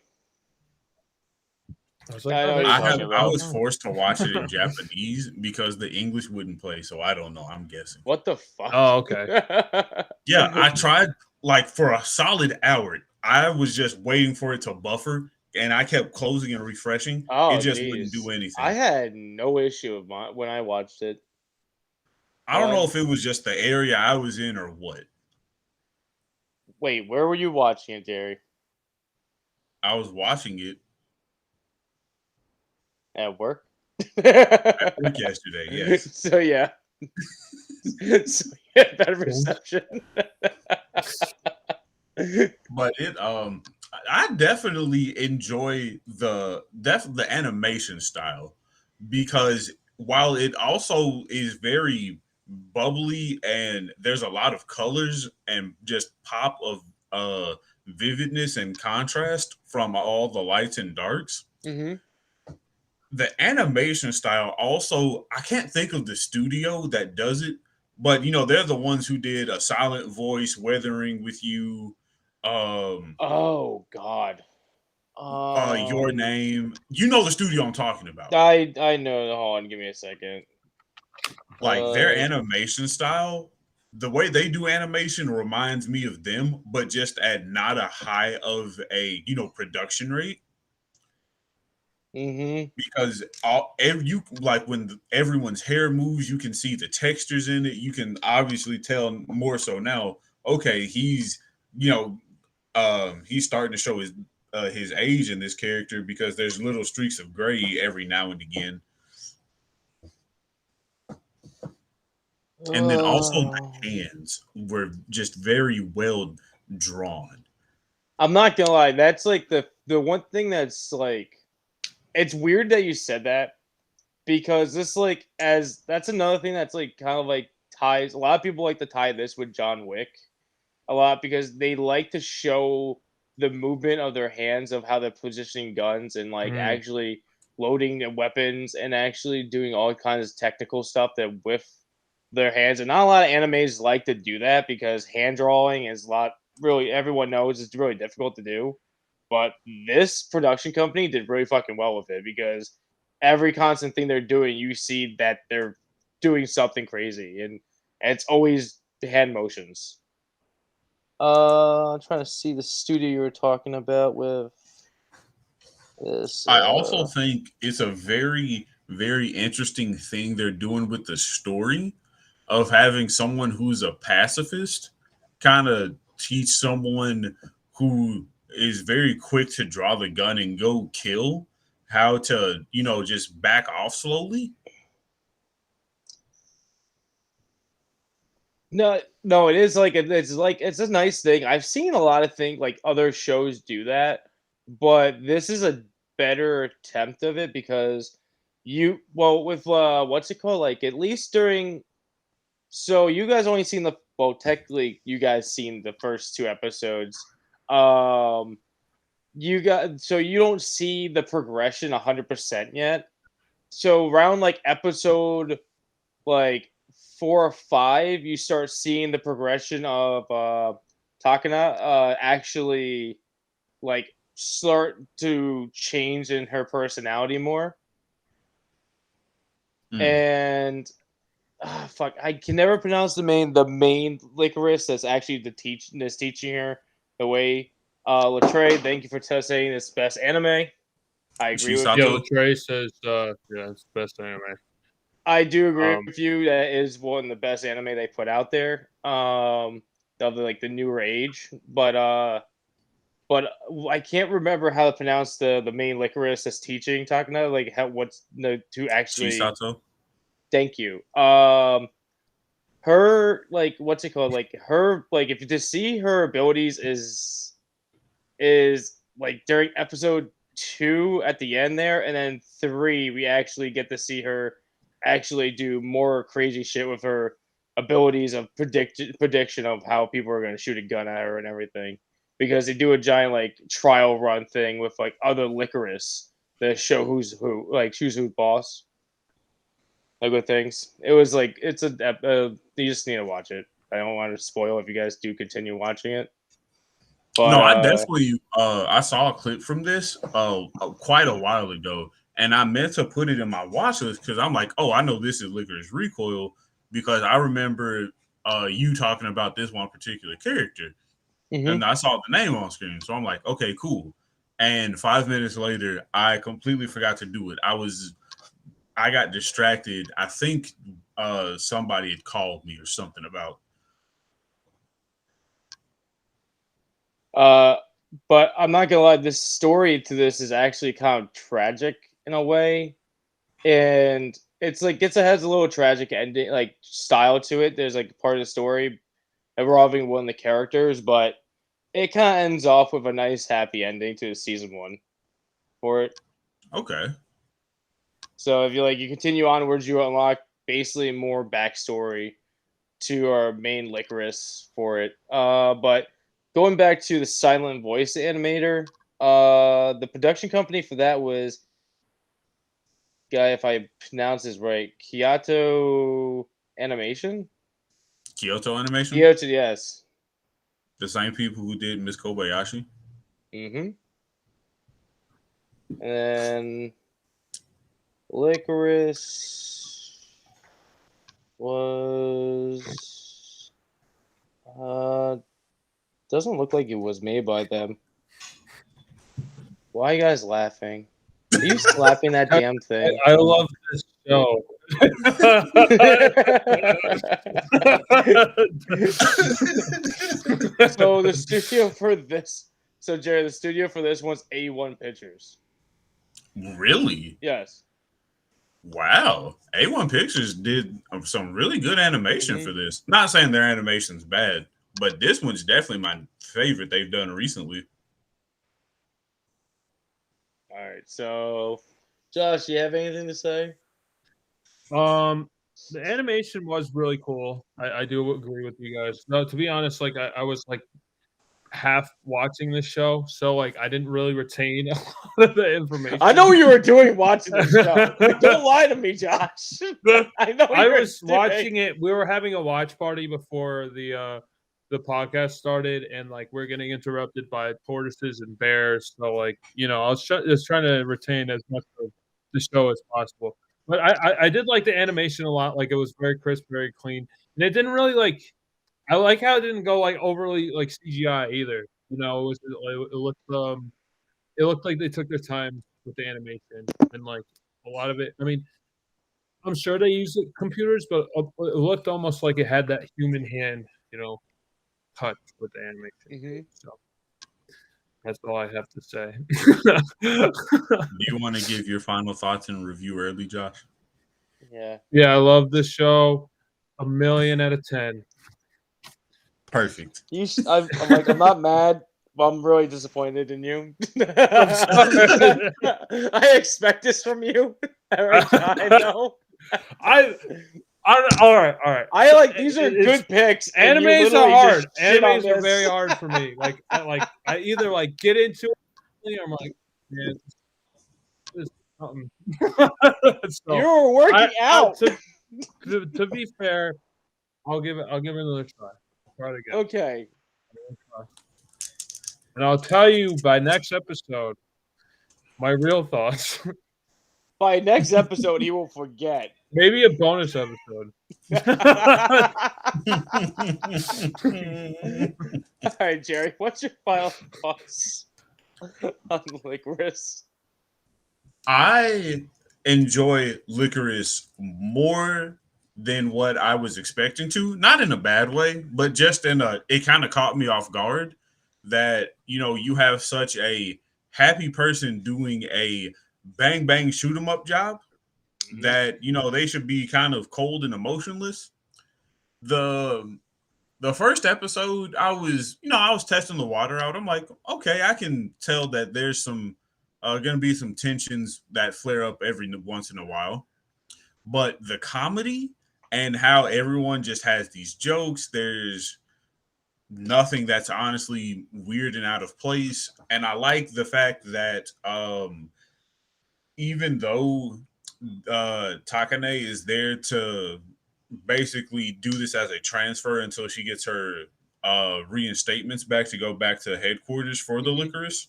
I was like, I know what you're talking I about. was forced to watch it in Japanese because the English wouldn't play, so I don't know. I'm guessing. What the fuck? Oh, okay. Yeah, I tried like for a solid hour. I was just waiting for it to buffer, and I kept closing and refreshing. Oh, It just wouldn't do jeez. anything. I had no issue with when I watched it. I don't know if it was just the area I was in or what. Wait, where were you watching it, Jerry? I was watching it At work? at work yesterday. Yes. So yeah. So yeah, better reception. But it I definitely enjoy the animation style because while it also is very bubbly and there's a lot of colors and just pop of vividness and contrast from all the lights and darks. Mm-hmm. The animation style also, I can't think of the studio that does it, but they're the ones who did A Silent Voice, Weathering with You, Oh God. Your Name. You know the studio I'm talking about. I know. Hold on, give me a second. Like their animation style, the way they do animation reminds me of them, but just at not a high of a production rate. Mm-hmm. Because you like when everyone's hair moves, you can see the textures in it. You can obviously tell more so now. Okay, he's he's starting to show his age in this character because there's little streaks of gray every now and again. And then also the hands were just very well drawn. I'm not gonna lie, that's like the one thing that's like, it's weird that you said that because this like that's another thing that's like kind of like ties a lot of people like to tie this with John Wick a lot because they like to show the movement of their hands of how they're positioning guns and like actually loading the weapons and actually doing all kinds of technical stuff that with their hands. And not a lot of animes like to do that because hand drawing is a lot really everyone knows it's really difficult to do. But this production company did really fucking well with it because every constant thing they're doing, you see that they're doing something crazy, and it's always hand motions. I'm trying to see the studio you were talking about with this. I also think it's a very, very interesting thing they're doing with the story of having someone who's a pacifist kind of teach someone who is very quick to draw the gun and go kill how to, just back off slowly. No, it is like it's a nice thing. I've seen a lot of things like other shows do that, but this is a better attempt of it because with what's it called? Like at least during so you guys only seen technically you guys seen the first two episodes. You don't see the progression 100% yet. So around like episode like 4 or 5, you start seeing the progression of Takina actually like start to change in her personality more. And fuck, I can never pronounce the main Lycoris that's actually teaching her the way. Latre, thank you for saying it's best anime. I agree with you. Yeah, Latre says it's best anime. I do agree with you. That is one of the best anime they put out there. Of the newer age, but I can't remember how to pronounce the main Lycoris that's teaching Takina. Like what's to actually. Chisato. Thank you. Her like what's it called? Like her like if you just see her abilities is like during episode 2 at the end there, and then 3 we actually get to see her actually do more crazy shit with her abilities of prediction of how people are going to shoot a gun at her and everything because they do a giant like trial run thing with like other Lycoris to show who's who's boss. Good Things. It was like it's you just need to watch it. I don't want to spoil if you guys do continue watching it. But, no, I definitely I saw a clip from this quite a while ago, and I meant to put it in my watch list because I'm like, oh, I know this is Lycoris Recoil because I remember you talking about this one particular character, and I saw the name on screen, so I'm like, okay, cool. And 5 minutes later, I completely forgot to do it. I got distracted. I think somebody had called me or something about. But I'm not gonna lie. This story to this is actually kind of tragic in a way, and it's like has a little tragic ending, like style to it. There's like part of the story involving one of the characters, but it kind of ends off with a nice happy ending to season 1 for it. Okay. So if you continue onwards, you unlock basically more backstory to our main Lycoris for it. But going back to the silent voice animator, the production company for that was, if I pronounce this right, Kyoto Animation. Kyoto Animation. Kyoto, yes. The same people who did Miss Kobayashi. Mm-hmm. And then Lycoris was doesn't look like it was made by them. Why are you guys laughing? Are you slapping that damn thing? I love this show. So the studio for this, Jerry, the studio for this one's A1 Pictures. Really? Yes. Wow. A1 Pictures did some really good animation for this. Not saying their animation's bad, but this one's definitely my favorite they've done recently. All right. So, Josh, you have anything to say? The animation was really cool. I do agree with you guys. No, to be honest, like I was like half watching this show, so like I didn't really retain a lot of the information. I know what you were doing watching this show. Don't lie to me, Josh. I know I was watching it. We were having a watch party before the podcast started, and like we're getting interrupted by tortoises and bears. So like I was just trying to retain as much of the show as possible. But I did like the animation a lot. Like it was very crisp, very clean, and it didn't really like. I like how it didn't go like overly like CGI either. It looked like they took their time with the animation, and like a lot of it. I mean, I'm sure they used computers, but it looked almost like it had that human hand, touch with the animation. So that's all I have to say. Do you want to give your final thoughts and review early, Josh? Yeah, I love this show. 1,000,000 out of 10. Perfect. I'm not mad, but I'm really disappointed in you. I expect this from you every time, though. All right. These are good picks. Animes are hard. Animes are very hard for me. I either like get into it or I'm like, man, this is something. So, you're working out. To be fair, I'll give it another try. Try it again. Okay. And I'll tell you by next episode my real thoughts. By next episode, he will forget. Maybe a bonus episode. All right, Jerry, what's your final thoughts on Lycoris? I enjoy Lycoris more than what I was expecting to. Not in a bad way, but just it kind of caught me off guard that, you have such a happy person doing a bang, bang, shoot 'em up job that, they should be kind of cold and emotionless. The first episode, I was testing the water out. I'm like, okay, I can tell that there's some going to be some tensions that flare up every once in a while. But the comedy and how everyone just has these jokes, there's nothing that's honestly weird and out of place. And I like the fact that even though Takane is there to basically do this as a transfer until she gets her reinstatements back to go back to headquarters for the Lycoris.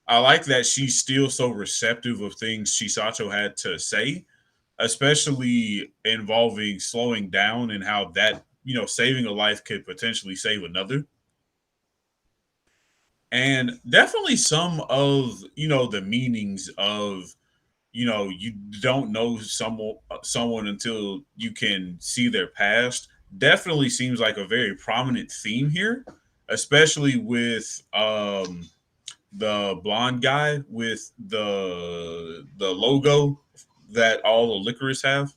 I like that she's still so receptive of things Chisato had to say, especially involving slowing down and how that, saving a life could potentially save another. And definitely some of, the meanings of, you don't know someone until you can see their past definitely seems like a very prominent theme here, especially with the blonde guy with the logo that all the Lycoris have.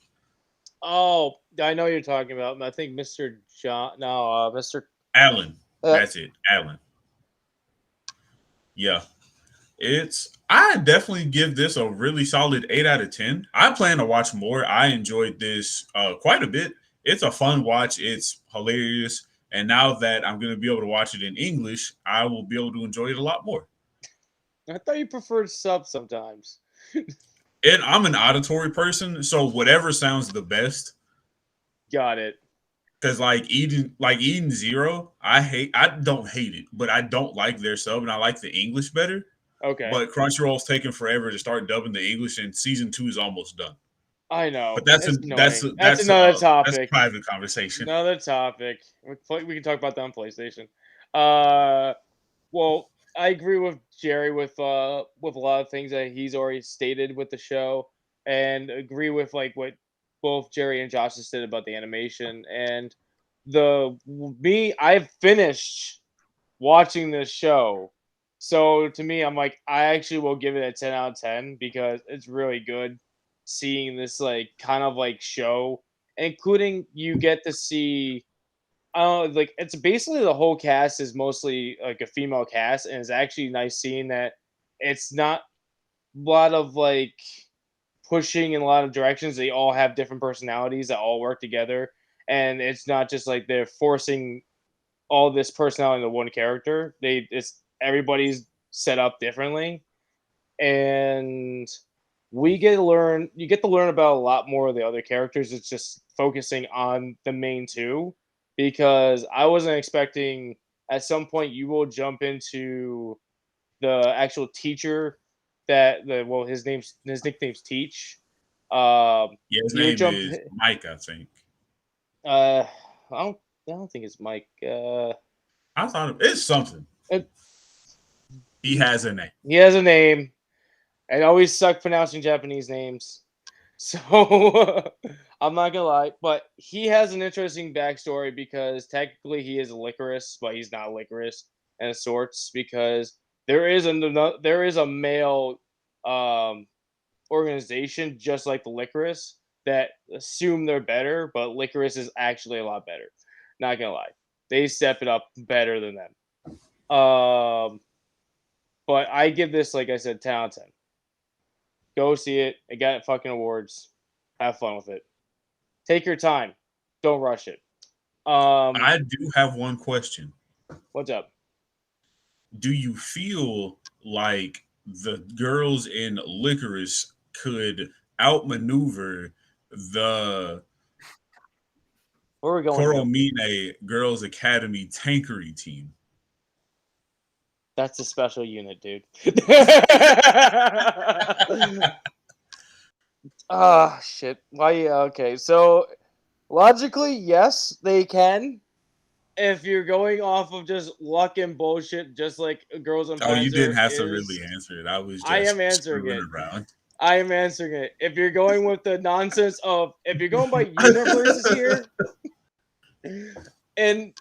Oh, I know you're talking about. I think Mr. John. No, Mr. Allen. That's it, Allen. Yeah, I definitely give this a really solid 8 out of 10. I plan to watch more. I enjoyed this quite a bit. It's a fun watch. It's hilarious. And now that I'm going to be able to watch it in English, I will be able to enjoy it a lot more. I thought you preferred sub sometimes. And I'm an auditory person, so whatever sounds the best. Got it. Because Eden Zero, I don't hate it, but I don't like their sub, and I like the English better. Okay. But Crunchyroll's taking forever to start dubbing the English, and season 2 is almost done. I know, but that's another topic. That's a private conversation. Another topic. We can talk about that on PlayStation. Well, I agree with Jerry with a lot of things that he's already stated with the show, and agree with like what both Jerry and Josh said about the animation. And I've finished watching this show, so to me, I'm like, I actually will give it a 10 out of 10 because it's really good seeing this like kind of like show, including you get to see. Like it's basically the whole cast is mostly like a female cast, and it's actually nice seeing that it's not a lot of like pushing in a lot of directions. They all have different personalities that all work together, and it's not just like they're forcing all this personality into one character. Everybody's set up differently, and you get to learn about a lot more of the other characters. It's just focusing on the main two, because I wasn't expecting at some point you will jump into the actual teacher his nickname's Teach. His name is Mike, I think. I don't think it's Mike. I thought it's something. He has a name. He has a name. I always suck pronouncing Japanese names, so I'm not gonna lie. But he has an interesting backstory because technically he is a Lycoris, but he's not a Lycoris in sorts, because there is a male organization just like the Lycoris that assume they're better, but Lycoris is actually a lot better. Not gonna lie, they step it up better than them. But I give this, like I said, 10 out of 10. Go see it. It got fucking awards. Have fun with it. Take your time. Don't rush it. I do have one question. What's up? Do you feel like the girls in Lycoris could outmaneuver the Koromine Girls Academy Tankery team? That's a special unit, dude. Shit. Why? Okay, so logically, yes, they can. If you're going off of just luck and bullshit, just like Girls on Panzer. You didn't have to really answer it. I am answering it. I am answering it. If you're going with the nonsense of, if you're going by universes here, and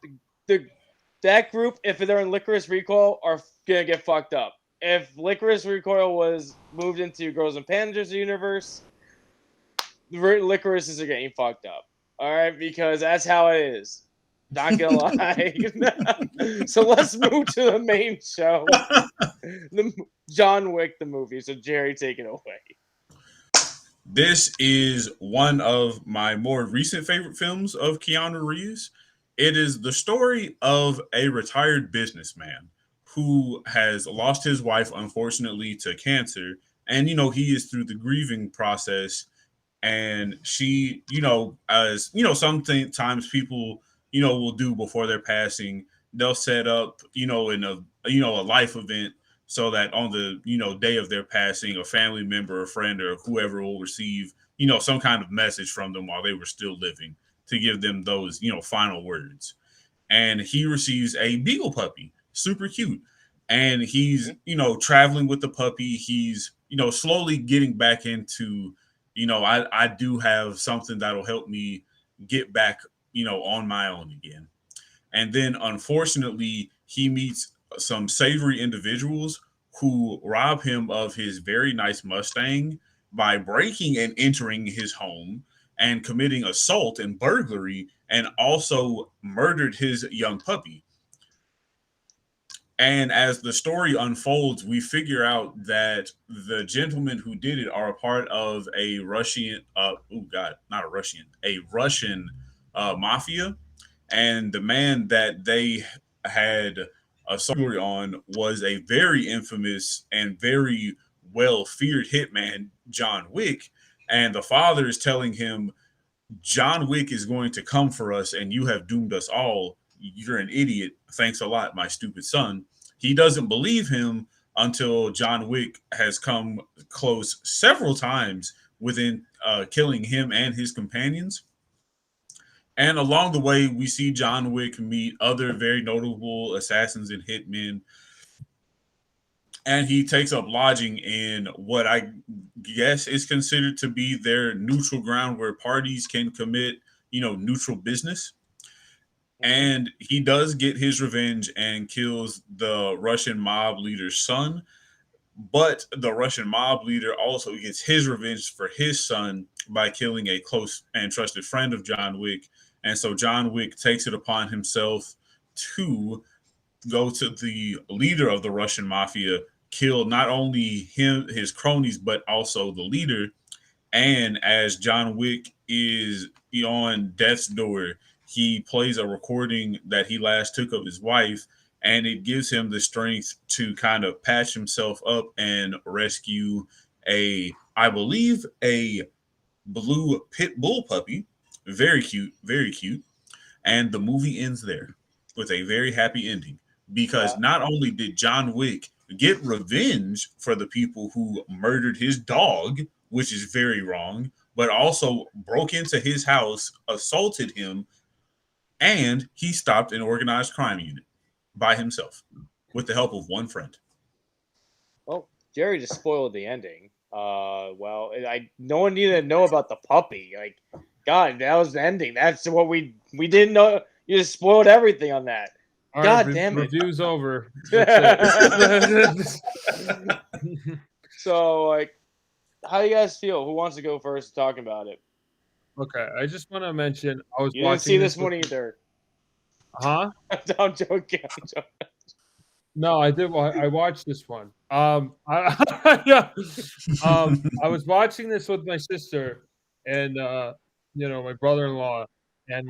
that group, if they're in Lycoris Recoil, are gonna get fucked up. If Lycoris Recoil was moved into Girls and Panzers universe, the Lycorises are getting fucked up. All right, because that's how it is. Not gonna lie. So let's move to the main show, the John Wick, the movie. So Jerry, take it away. This is one of my more recent favorite films of Keanu Reeves. It is the story of a retired businessman who has lost his wife, unfortunately, to cancer. And, he is through the grieving process, and she, as sometimes people, will do before their passing, they'll set up, in a life event so that on the, day of their passing, a family member, a friend, or whoever will receive, some kind of message from them while they were still living to give them those, final words. And he receives a beagle puppy, super cute. And he's, traveling with the puppy. He's, slowly getting back into, I do have something that'll help me get back, on my own again. And then unfortunately, he meets some savory individuals who rob him of his very nice Mustang by breaking and entering his home and committing assault and burglary, and also murdered his young puppy. And as the story unfolds, we figure out that the gentlemen who did it are a part of a Russian, a Russian mafia. And the man that they had a story on was a very infamous and very well feared hitman, John Wick. And the father is telling him, John Wick is going to come for us and you have doomed us all. You're an idiot. Thanks a lot, my stupid son. He doesn't believe him until John Wick has come close several times within killing him and his companions. And along the way, we see John Wick meet other very notable assassins and hitmen. And he takes up lodging in what I guess is considered to be their neutral ground where parties can commit, neutral business. And he does get his revenge and kills the Russian mob leader's son. But the Russian mob leader also gets his revenge for his son by killing a close and trusted friend of John Wick. And so John Wick takes it upon himself to go to the leader of the Russian mafia, kill not only him, his cronies, but also the leader. And as John Wick is on death's door, he plays a recording that he last took of his wife, and it gives him the strength to kind of patch himself up and rescue I believe, a blue pit bull puppy. Very cute, very cute. And the movie ends there with a very happy ending, because not only did John Wick get revenge for the people who murdered his dog, which is very wrong, but also broke into his house, assaulted him, and he stopped an organized crime unit by himself with the help of one friend. Well, Jerry just spoiled the ending. No one needed to know about the puppy. Like, God, that was the ending. That's what we didn't know. You just spoiled everything on that. All God right, damn it. Review's over. So, like, how do you guys feel? Who wants to go first talking about it? Okay, I just want to mention You didn't see this one either. Huh? I'm joking. No, I did. I watched this one. I was watching this with my sister and my brother-in-law, and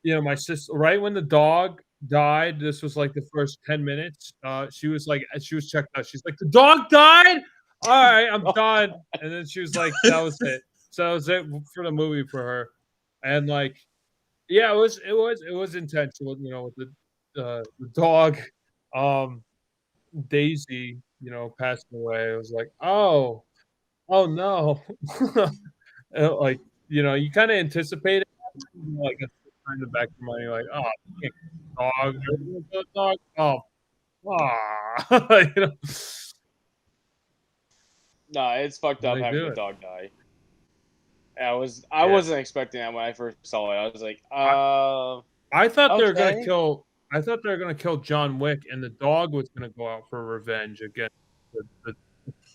my sister. Right when the dog died, this was like the first 10 minutes. She was checked out. She's like, the dog died. All right, I'm done. And then she was like, that was it. So that was it for the movie for her. And it was intentional, with the dog, Daisy, passing away. I was like, oh no. You kind of anticipate it, in the back of your mind, you're like, oh, dog, oh, No, it's fucked up having the dog die. I wasn't expecting that when I first saw it. I was like, I thought they were gonna kill. I thought they were gonna kill John Wick, and the dog was gonna go out for revenge against the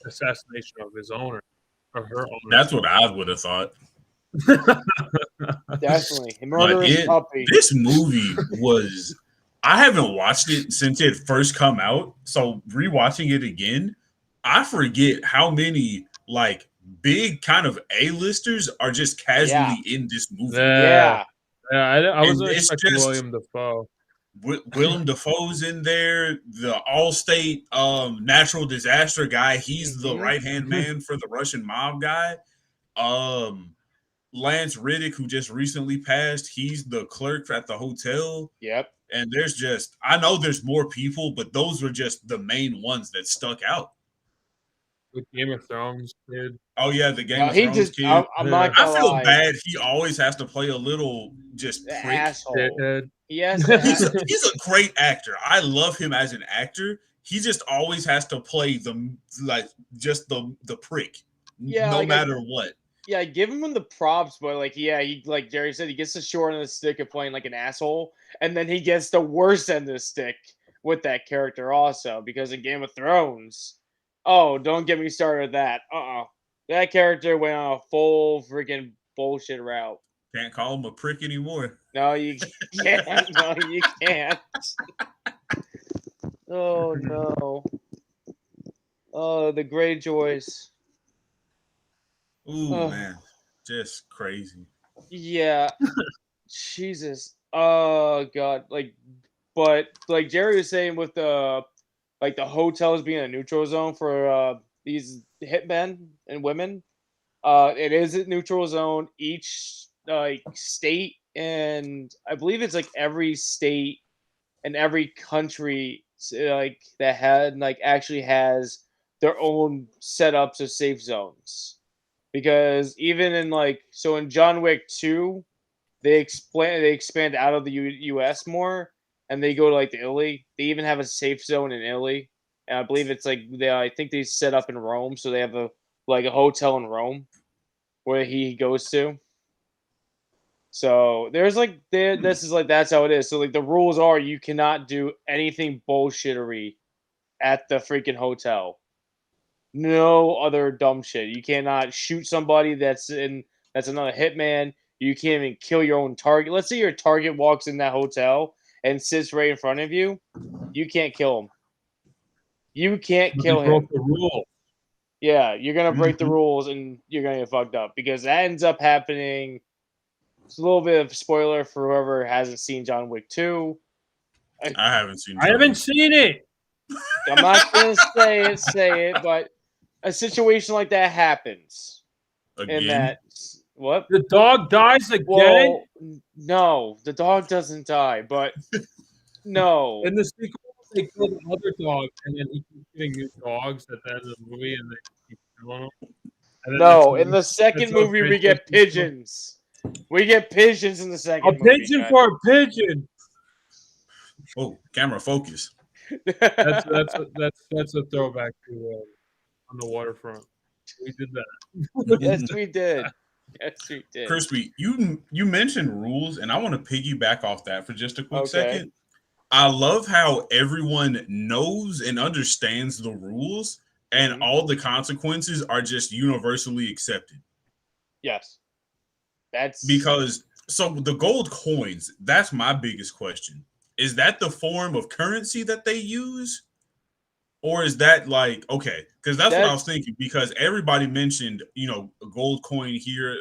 assassination of his owner or her owner. That's what I would have thought. Definitely, murderous puppy. This movie was. I haven't watched it since it first come out, so rewatching it again, I forget how many big kind of A-listers are just casually in this movie. Yeah. I wasn't expecting William Dafoe. Willem Dafoe's in there, the Allstate natural disaster guy. He's the right-hand man for the Russian mob guy. Lance Riddick, who just recently passed, he's the clerk at the hotel. Yep. And I know there's more people, but those were just the main ones that stuck out. With Game of Thrones kid. Oh yeah, the Game of Thrones kid. I'm not I gonna feel lie. bad. He always has to play a little just prick. Asshole. Yes, he's a great actor. I love him as an actor. He just always has to play the prick. Yeah, no matter what. Yeah, give him the props, but he like Jerry said, he gets the short end of the stick of playing like an asshole, and then he gets the worst end of the stick with that character also, because in Game of Thrones, oh, don't get me started with that. That character went on a full freaking bullshit route. Can't call him a prick anymore. No, you can't. No, you can't. Oh no. Oh, the Greyjoys. Ooh, man. Just crazy. Yeah. Jesus. Oh god. But like Jerry was saying with the hotels being a neutral zone for these hitmen and women, it is a neutral zone. Each state, and I believe it's like every state and every country that actually has their own setups of safe zones. Because even in in John Wick 2, they expand out of the US more, and they go to Italy. They even have a safe zone in Italy. And I believe it's I think they set up in Rome, so they have a hotel in Rome where he goes to. So there's that's how it is. So the rules are you cannot do anything bullshittery at the freaking hotel. No other dumb shit. You cannot shoot somebody that's another hitman. You can't even kill your own target. Let's say your target walks in that hotel and sits right in front of you. You can't kill him. You can't kill him. Broke the rule. Yeah, you're gonna break the rules and you're gonna get fucked up because that ends up happening. It's a little bit of spoiler for whoever hasn't seen John Wick 2. I haven't seen. I haven't seen it. I'm not gonna say it, but a situation like that happens. Again? And that what? The dog dies again? Well, no, the dog doesn't die, but no. In the sequel, they kill the other dog, and then he keeps getting new dogs at the end of the movie, and they keep killing them. No, in the second movie, we get pigeons. We get pigeons in the second movie. A pigeon for a pigeon. Oh, camera focus. That's a throwback to on the waterfront. We did that. Yes, we did. Yes, we did. Crispy, you mentioned rules, and I want to piggyback off that for just a quick second. I love how everyone knows and understands the rules, and all the consequences are just universally accepted. Yes. That's because the gold coins, that's my biggest question. Is that the form of currency that they use? Or is that because that's what I was thinking, because everybody mentioned, a gold coin here,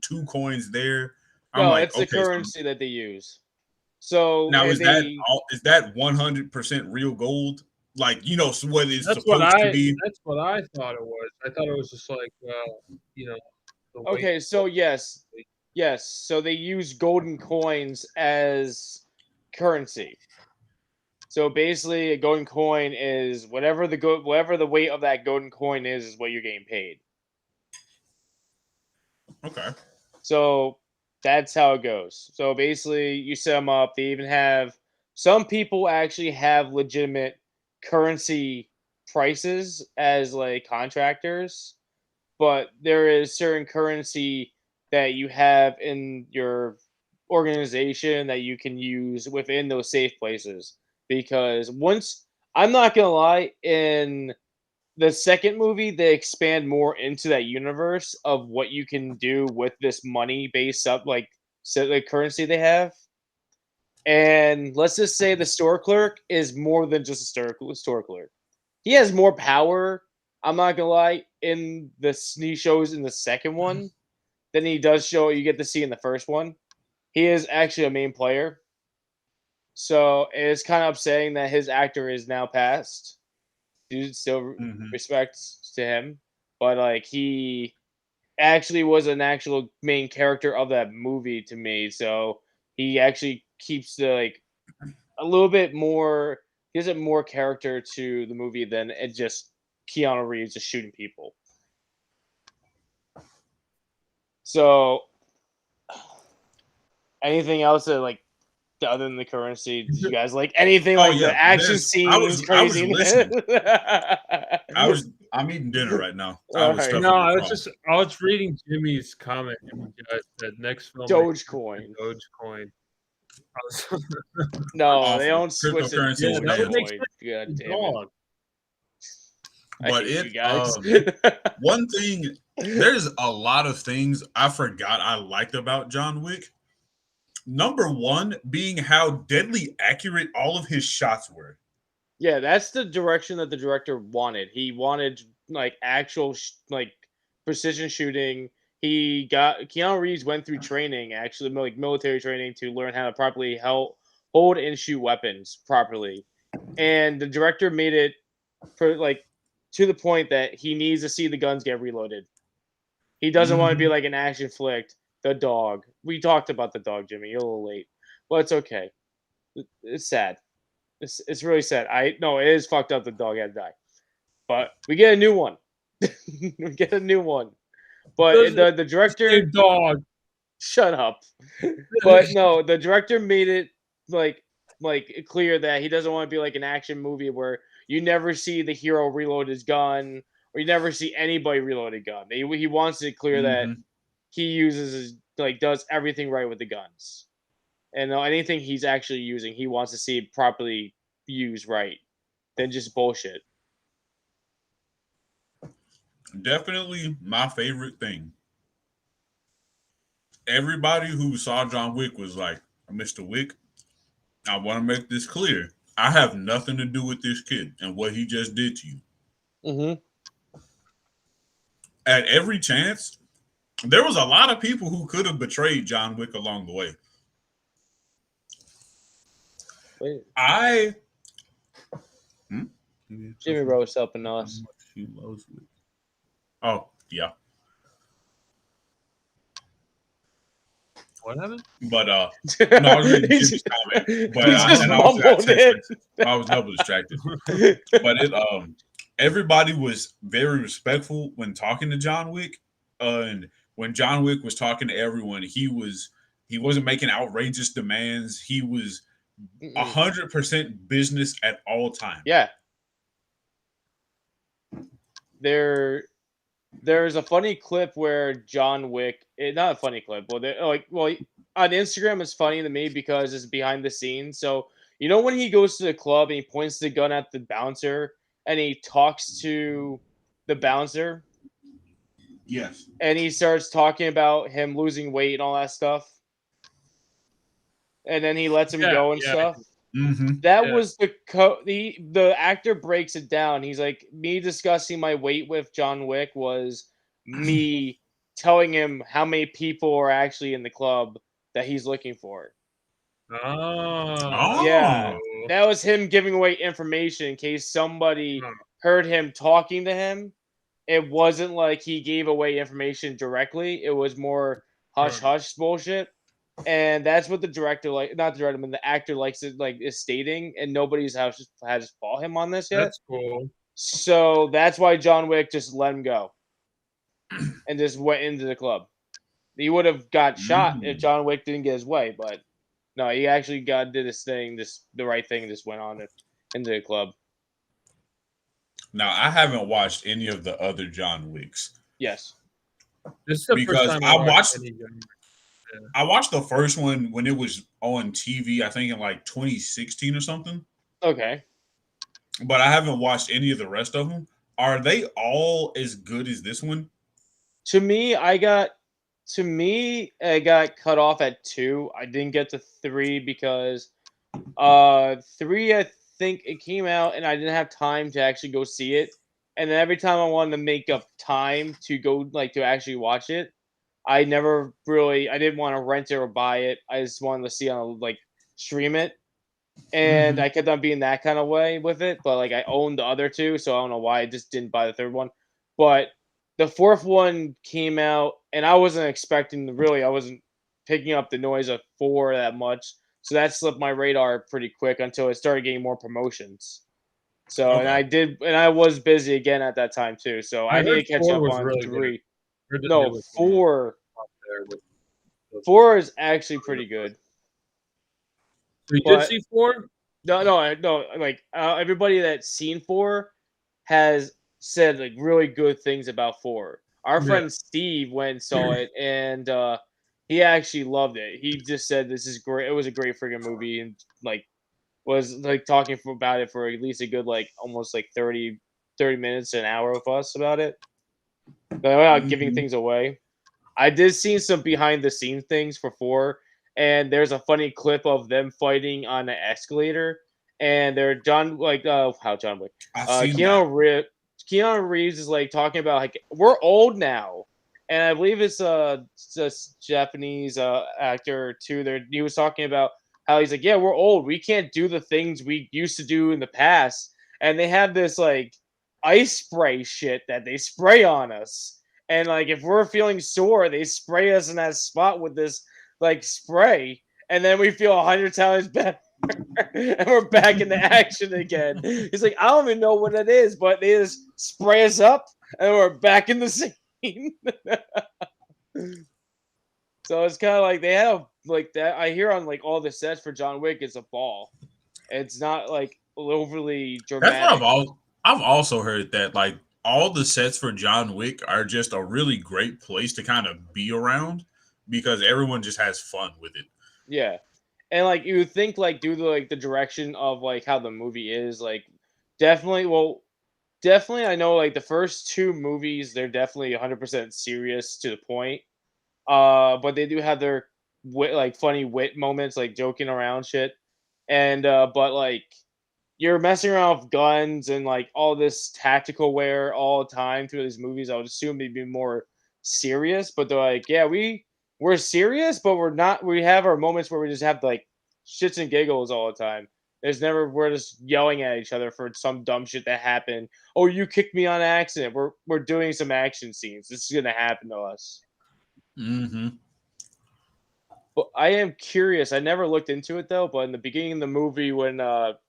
2 coins there. It's the currency that they use. So now is that 100% real gold? So what it's supposed to be? That's what I thought it was. I thought it was just okay, so yes. So they use golden coins as currency. So basically, a golden coin is whatever the weight of that golden coin is what you're getting paid. Okay. So that's how it goes. So basically, you set them up. They even have some people actually have legitimate currency prices as contractors, but there is certain currency that you have in your organization that you can use within those safe places. Because I'm not gonna lie, in the second movie, they expand more into that universe of what you can do with this money based up currency they have. And let's just say the store clerk is more than just a store clerk. He has more power, I'm not gonna lie, in the he shows in the second one than he does you get to see in the first one. He is actually a main player. So it's kind of upsetting that his actor is now passed. Dude, still respects to him, but he actually was an actual main character of that movie to me. So he actually keeps the like a little bit more. Gives it more character to the movie than it just Keanu Reeves just shooting people. So anything else that like other than the currency, did you guys like anything Oh like yeah, the action I scenes, was listening. craziness? I'm eating dinner right now. I All was right. stuffing No, my I craw. was reading Jimmy's comment and that next film Dogecoin. Dogecoin. No, Off they of don't switch it. cryptocurrency Yeah, is that would banned. make sense. God damn it! Dog. I But hate you it guys. one thing, there's a lot of things I forgot I liked about John Wick. Number one being how deadly accurate all of his shots were. Yeah, that's the direction that the director wanted. He wanted like actual like precision shooting. He got Keanu Reeves went through training, actually like military training to learn how to properly hold and shoot weapons properly. And the director made it like to the point that he needs to see the guns get reloaded. He doesn't want to be Mhm. like an action flick. The dog. We talked about the dog, Jimmy. You're a little late, but it's okay. It's sad. It's really sad. I no, it is fucked up. The dog had to die, but we get a new one. We get a new one. But the director, Dog. shut up. But no, the director made it like clear that he doesn't want to be like an action movie where you never see the hero reload his gun or you never see anybody reload a gun. He wants it clear that Mhm. he uses his, like does everything right with the guns. And anything he's actually using, he wants to see it properly used right than just bullshit. Definitely my favorite thing. Everybody who saw John Wick was like, Mr. Wick, I want to make this clear. I have nothing to do with this kid and what he just did to you. Mm-hmm. At every chance, there was a lot of people who could have betrayed John Wick along the way. Wait, I Jimmy Rose helping us. Oh, yeah. What happened? But no, I was reading Jimmy's comment. But He just and I was mumbled it. I was double distracted. But it everybody was very respectful when talking to John Wick. And when John Wick was talking to everyone, he wasn't making outrageous demands. He was 100% business at all times. Yeah. There's a funny clip where John Wick, not a funny clip, well, on Instagram it's funny to me because it's behind the scenes. So you know when he goes to the club and he points the gun at the bouncer and he talks to the bouncer Yes. and he starts talking about him losing weight and all that stuff, and then he lets him go and stuff. Mm-hmm. That was the actor breaks it down. He's like, me discussing my weight with John Wick was me telling him how many people are actually in the club that he's looking for. Oh. Yeah, that was him giving away information in case somebody heard him talking to him. It wasn't like he gave away information directly. It was more hush hush bullshit. And that's what the director not the director, but the actor likes it is stating, and nobody's has fought him on this yet. That's cool. So that's why John Wick just let him go and just went into the club. He would have got shot if John Wick didn't get his way, but no, he actually did his thing, the right thing, and just went on into the club. Now I haven't watched any of the other John Wicks. Yes, this is the because first time I watched the first one when it was on TV. I think in like 2016 or something. Okay, but I haven't watched any of the rest of them. Are they all as good as this one? To me, I got cut off at 2. I didn't get to 3 because 3 I think it came out and I didn't have time to actually go see it. And then every time I wanted to make up time to go to actually watch it, I didn't want to rent it or buy it. I just wanted to see on stream it. And I kept on being that kind of way with it, but I owned the other 2, so I don't know why I just didn't buy the third one. But the fourth one came out, and I wasn't expecting I wasn't picking up the noise of 4 that much. So that slipped my radar pretty quick until it started getting more promotions. So and I was busy again at that time too. So I need to catch up on really 3. Good. No, 4. With 4 is actually pretty good. So you did see 4? No. Like everybody that's seen 4 has said like really good things about 4. Our friend Steve went and saw it, and he actually loved it. He just said this is great. It was a great freaking movie, and like was like talking about it for at least a good like almost like 30 minutes, an hour with us about it. But without giving things away. I did see some behind the scenes things for 4, and there's a funny clip of them fighting on an escalator, and they're John Wick. Keanu Reeves is like talking about like we're old now, and I believe it's just Japanese actor too. There he was talking about how he's like, yeah, we're old. We can't do the things we used to do in the past, and they have this like ice spray shit that they spray on us. And like if we're feeling sore, they spray us in that spot with this like spray, and then we feel 100 times better, and we're back into action again. He's like, I don't even know what it is, but they just spray us up, and we're back in the scene. So it's kind of like they have like that. I hear on like all the sets for John Wick, it's a ball. It's not like overly dramatic. That's what I've also heard that like all the sets for John Wick are just a really great place to kind of be around because everyone just has fun with it. Yeah. And like you would think like due to like the direction of like how the movie is, like definitely I know like the first 2 movies, they're definitely 100% serious to the point. But they do have their like funny wit moments, like joking around shit. And but like you're messing around with guns and like all this tactical wear all the time through these movies. I would assume they'd be more serious, but they're like, yeah, we're serious, but we're not. We have our moments where we just have like shits and giggles all the time. We're just yelling at each other for some dumb shit that happened. Oh, you kicked me on accident. We're doing some action scenes. This is gonna happen to us. Mm-hmm. But I am curious. I never looked into it though. But in the beginning of the movie, when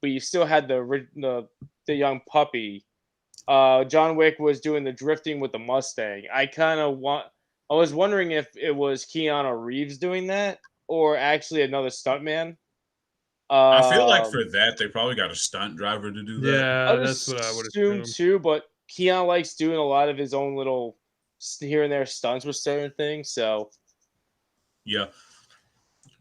we still had the young puppy, John Wick was doing the drifting with the Mustang. I was wondering if it was Keanu Reeves doing that or actually another stuntman. I feel like for that they probably got a stunt driver to do that. Yeah, that's what I would assume too. But Keanu likes doing a lot of his own little here and there stunts with certain things. So yeah.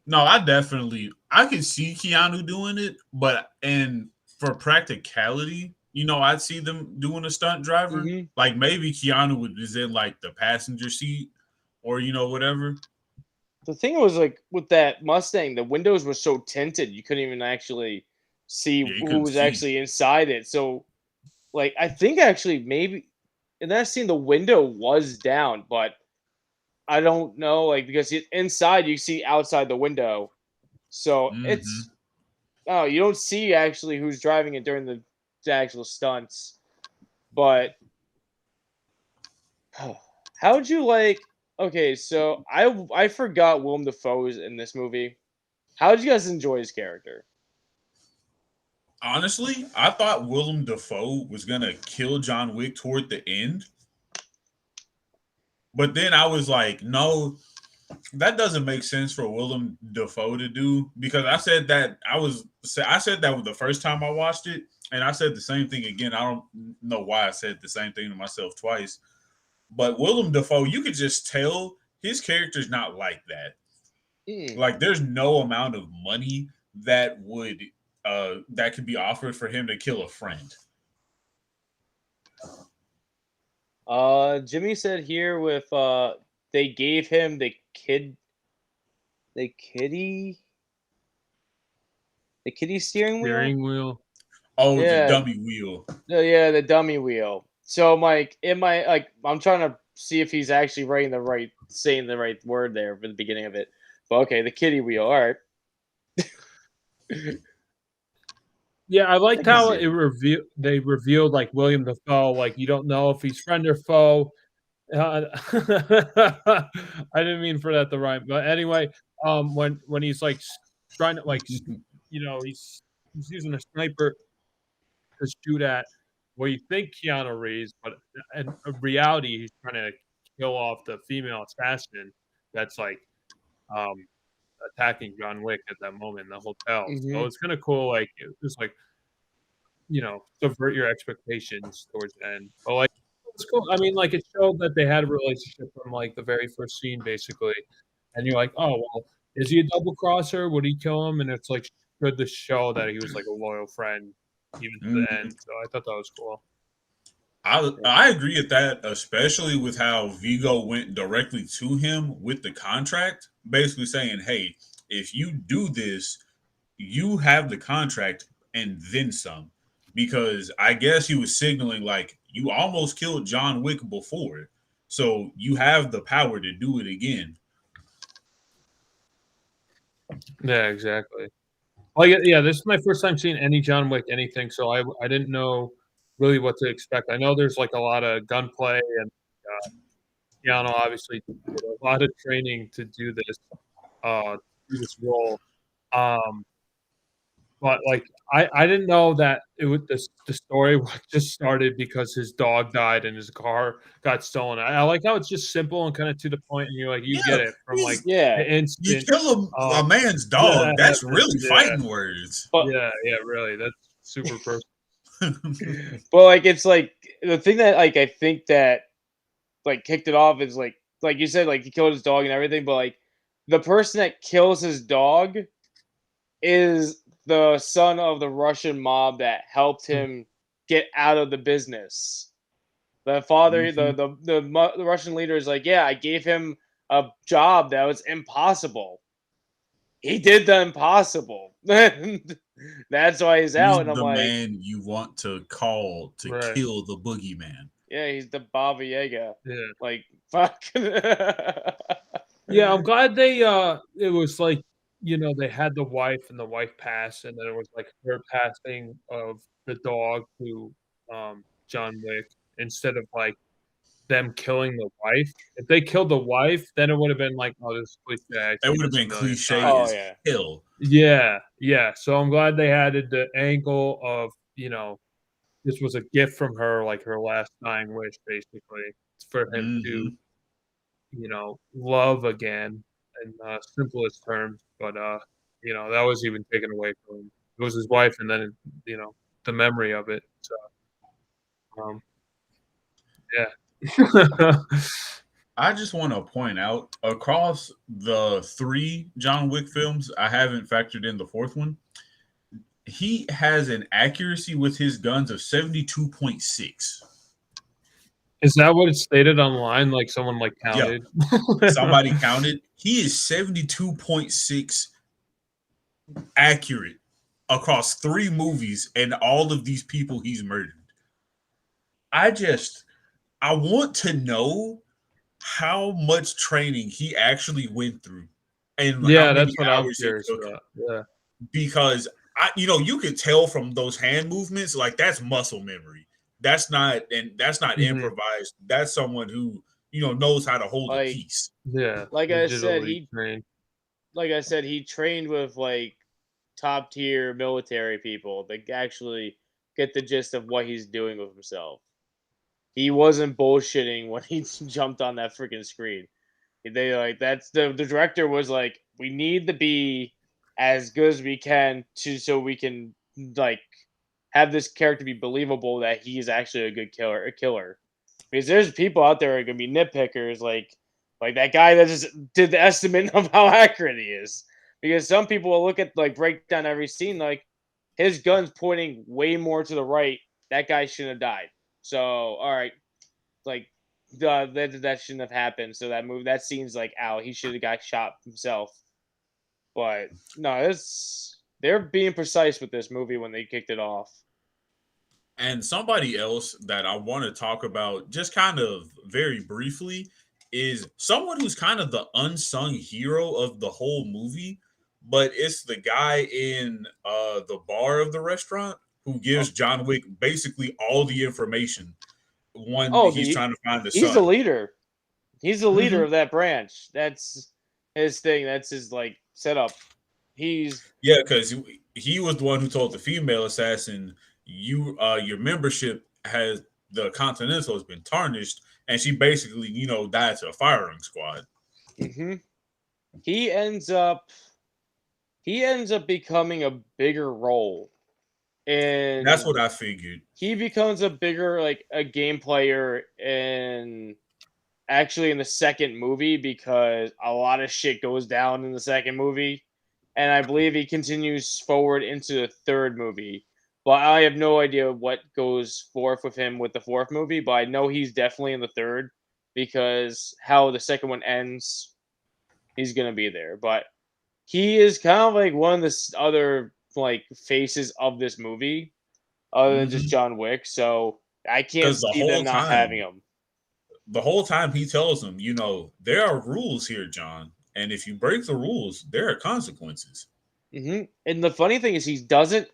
No, I can see Keanu doing it, but and for practicality, I'd see them doing a stunt driver. Mm-hmm. Like maybe Keanu is in like the passenger seat or whatever. The thing was like with that Mustang, the windows were so tinted you couldn't even actually see who was actually inside it. So like I think actually maybe in that scene the window was down, but I don't know, like because inside you see outside the window, so it's you don't see actually who's driving it during the actual stunts. But how would you like? Okay, so I forgot Willem Dafoe is in this movie. How did you guys enjoy his character? Honestly, I thought Willem Dafoe was gonna kill John Wick toward the end. But then I was like, no, that doesn't make sense for Willem Dafoe to do because I said that the first time I watched it, and I said the same thing again. I don't know why I said the same thing to myself twice. But Willem Dafoe, you could just tell his character's not like that. Like there's no amount of money that could be offered for him to kill a friend. Jimmy said here with they gave him the kitty steering wheel. Oh, yeah. The dummy wheel. Yeah, the dummy wheel. So Mike, I'm trying to see if he's actually saying the right word there for the beginning of it. But okay, the kitty wheel. All right. Yeah, I liked how they revealed like William Dafoe, like you don't know if he's friend or foe. I didn't mean for that to rhyme, but anyway, when he's like trying to he's using a sniper to shoot at what you think Keanu Reeves, but in reality he's trying to kill off the female assassin that's like um attacking John Wick at that moment in the hotel. So it's kind of cool, like it was like subvert your expectations towards the end. But like it's cool. I mean, like it showed that they had a relationship from like the very first scene, basically. And you're like, oh well, is he a double crosser? Would he kill him? And it's like good to show that he was like a loyal friend even to the end. So I thought that was cool. I agree with that, especially with how Vigo went directly to him with the contract, basically saying, "Hey, if you do this, you have the contract and then some." Because I guess he was signaling like you almost killed John Wick before, so you have the power to do it again. Yeah, exactly. Like, yeah, this is my first time seeing any John Wick anything, so I didn't know really what to expect. I know there's like a lot of gunplay and Keanu obviously did a lot of training to do this role. But like I didn't know that it would the story just started because his dog died and his car got stolen. I like how it's just simple and kind of to the point, and you're like you get it from like the instant. You kill a man's dog. That's really fighting words. Yeah, really. That's super personal. Well, like it's like the thing that like I think that like kicked it off is like you said, like he killed his dog and everything, but like the person that kills his dog is the son of the Russian mob that helped him get out of the business. The father, the Russian leader is like, yeah, I gave him a job that was impossible. He did the impossible. That's why he's out. And I'm the like, man you want to call to kill the boogeyman. Yeah, he's the Baba Yaga. Yeah, like fuck. Yeah, I'm glad they. It was like they had the wife and the wife passed, and then it was like her passing of the dog to John Wick instead of like them killing the wife. If they killed the wife, then it would have been like, oh, this is cliche. It would have been cliche as hell. Yeah. So I'm glad they added the angle of this was a gift from her, like her last dying wish, basically, for him to love again in simplest terms. But that was even taken away from him. It was his wife, and then the memory of it. So, yeah. I just want to point out across the 3 John Wick films, I haven't factored in the 4th one. He has an accuracy with his guns of 72.6. Is that what it stated online? Like someone like counted? Yeah. Somebody counted. He is 72.6 accurate across 3 movies and all of these people he's murdered. I want to know how much training he actually went through. And yeah, that's what I'm curious about. Yeah. Because you could tell from those hand movements, like that's muscle memory. That's not improvised. That's someone who knows how to hold a piece. Yeah, like I said, he trained with like top tier military people that actually get the gist of what he's doing with himself. He wasn't bullshitting when he jumped on that freaking screen. They like that's the director was like, we need to be as good as we can so we can like have this character be believable that he's actually a good killer. Because there's people out there who are gonna be nitpickers, like that guy that just did the estimate of how accurate he is. Because some people will look at break down every scene, like his gun's pointing way more to the right. That guy shouldn't have died. So all right, that shouldn't have happened. So that scene's like, ow, he should have got shot himself. But no, they're being precise with this movie when they kicked it off. And somebody else that I want to talk about just kind of very briefly is someone who's kind of the unsung hero of the whole movie, but it's the guy in the bar of the restaurant who gives John Wick basically all the information. He's trying to find the son. He's the leader. He's the leader of that branch. That's his thing. That's his like setup. Because he was the one who told the female assassin, your membership has the Continental has been tarnished, and she basically died to a firing squad. Mm-hmm. He ends up becoming a bigger role. And that's what I figured. He becomes a bigger like a game player in the second movie because a lot of shit goes down in the second movie. And I believe he continues forward into the third movie. But I have no idea what goes forth with him with the fourth movie, but I know he's definitely in the third because how the second one ends, he's gonna be there. But he is kind of like one of the other like faces of this movie, other than just John Wick. So I can't see them not having him. The whole time he tells them, there are rules here, John, and if you break the rules, there are consequences. Mm-hmm. And the funny thing is, he doesn't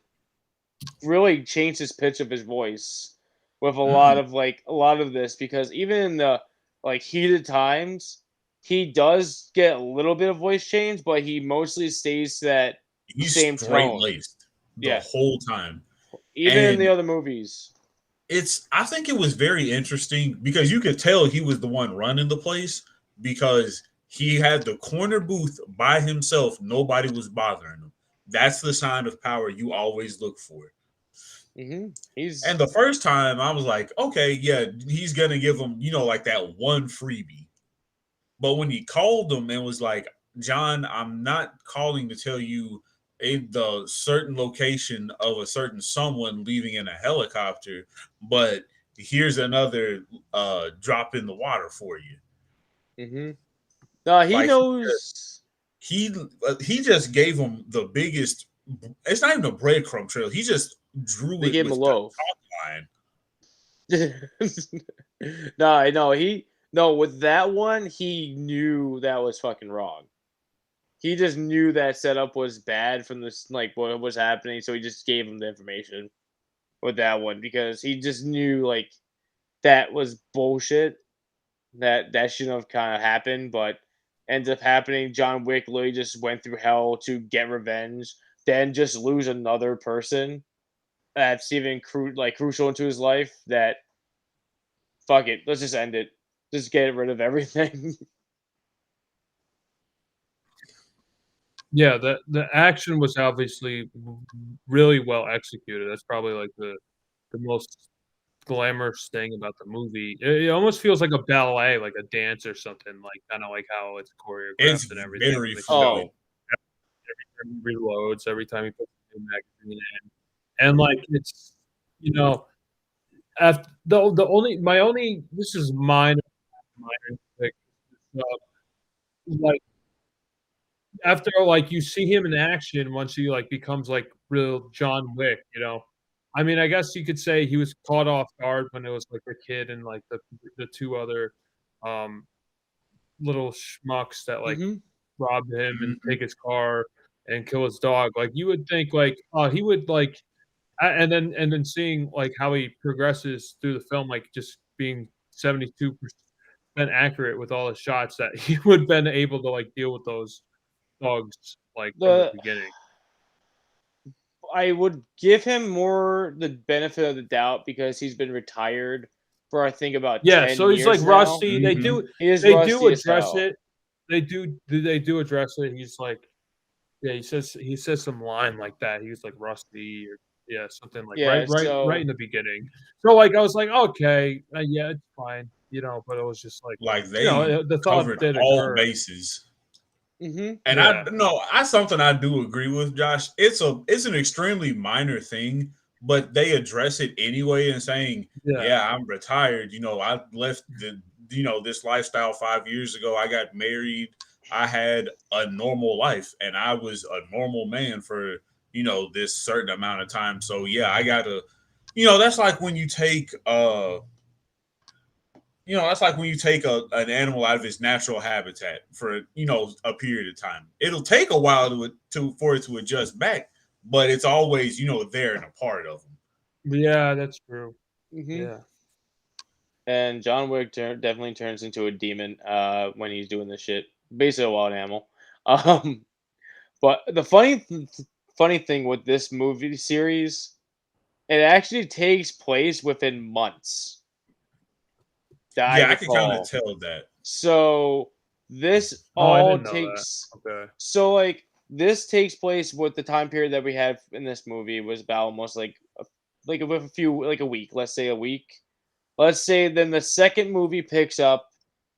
really change his pitch of his voice with a lot of this, because even in the like heated times, he does get a little bit of voice change, but he mostly stays to that He's same straight tone laced the whole time. Even in the other movies. I think it was very interesting because you could tell he was the one running the place because he had the corner booth by himself. Nobody was bothering him. That's the sign of power you always look for. Mm-hmm. And the first time I was like, okay, yeah, he's going to give him, like that one freebie. But when he called him and was like, John, I'm not calling to tell you in the certain location of a certain someone leaving in a helicopter, but here's another drop in the water for you. Mm-hmm. No, he knows. He just gave him the biggest. It's not even a breadcrumb trail. He just drew they it gave with him a loaf. The line. No, with that one, he knew that was fucking wrong. He just knew that setup was bad from this, like what was happening, so he just gave him the information with that one because he just knew like that was bullshit. That shouldn't have kind of happened, but ends up happening. John Wick literally just went through hell to get revenge, then just lose another person that's even crucial into his life. That fuck it, let's just end it. Just get rid of everything. Yeah, the action was obviously really well executed. That's probably like the most glamorous thing about the movie. It almost feels like a ballet, like a dance or something, like kind of like how it's choreographed and everything. Very flowing. Every time he reloads, every time he puts a new magazine in, and like it's after my only this is minor thing, like after like you see him in action once he like becomes like real John Wick, I mean, I guess you could say he was caught off guard when it was like a kid and like the two other little schmucks that like rob him and take his car and kill his dog. Like you would think like he would like and then seeing like how he progresses through the film, like just being 72% accurate with all the shots, that he would have been able to like deal with those dogs like from the beginning. I would give him more the benefit of the doubt because he's been retired for I think about 10 so he's like now. rusty. They do address it. They do address it. He's like, he says some line like that. He's like rusty or something like right in the beginning. So like I was like, okay, yeah, it's fine, but it was just like they the thought covered all bases. Mm-hmm. And that's something I do agree with, Josh. It's an extremely minor thing, but they address it anyway and saying, yeah, I'm retired. I left this lifestyle 5 years ago. I got married. I had a normal life and I was a normal man for, this certain amount of time. So yeah, I gotta, that's like when you take, an animal out of its natural habitat for a period of time. It'll take a while for it to adjust back, but it's always there and a part of them. Yeah, that's true. Mm-hmm. Yeah. And John Wick definitely turns into a demon when he's doing this shit. Basically a wild animal. Um, but the funny thing with this movie series, it actually takes place within months that I Yeah, I can kind of recall. tell that. So this Oh, I all didn't know that. takes Okay. so like this takes place with the time period that we had in this movie was about almost like with a few like a week, let's say a week. Let's say then the second movie picks up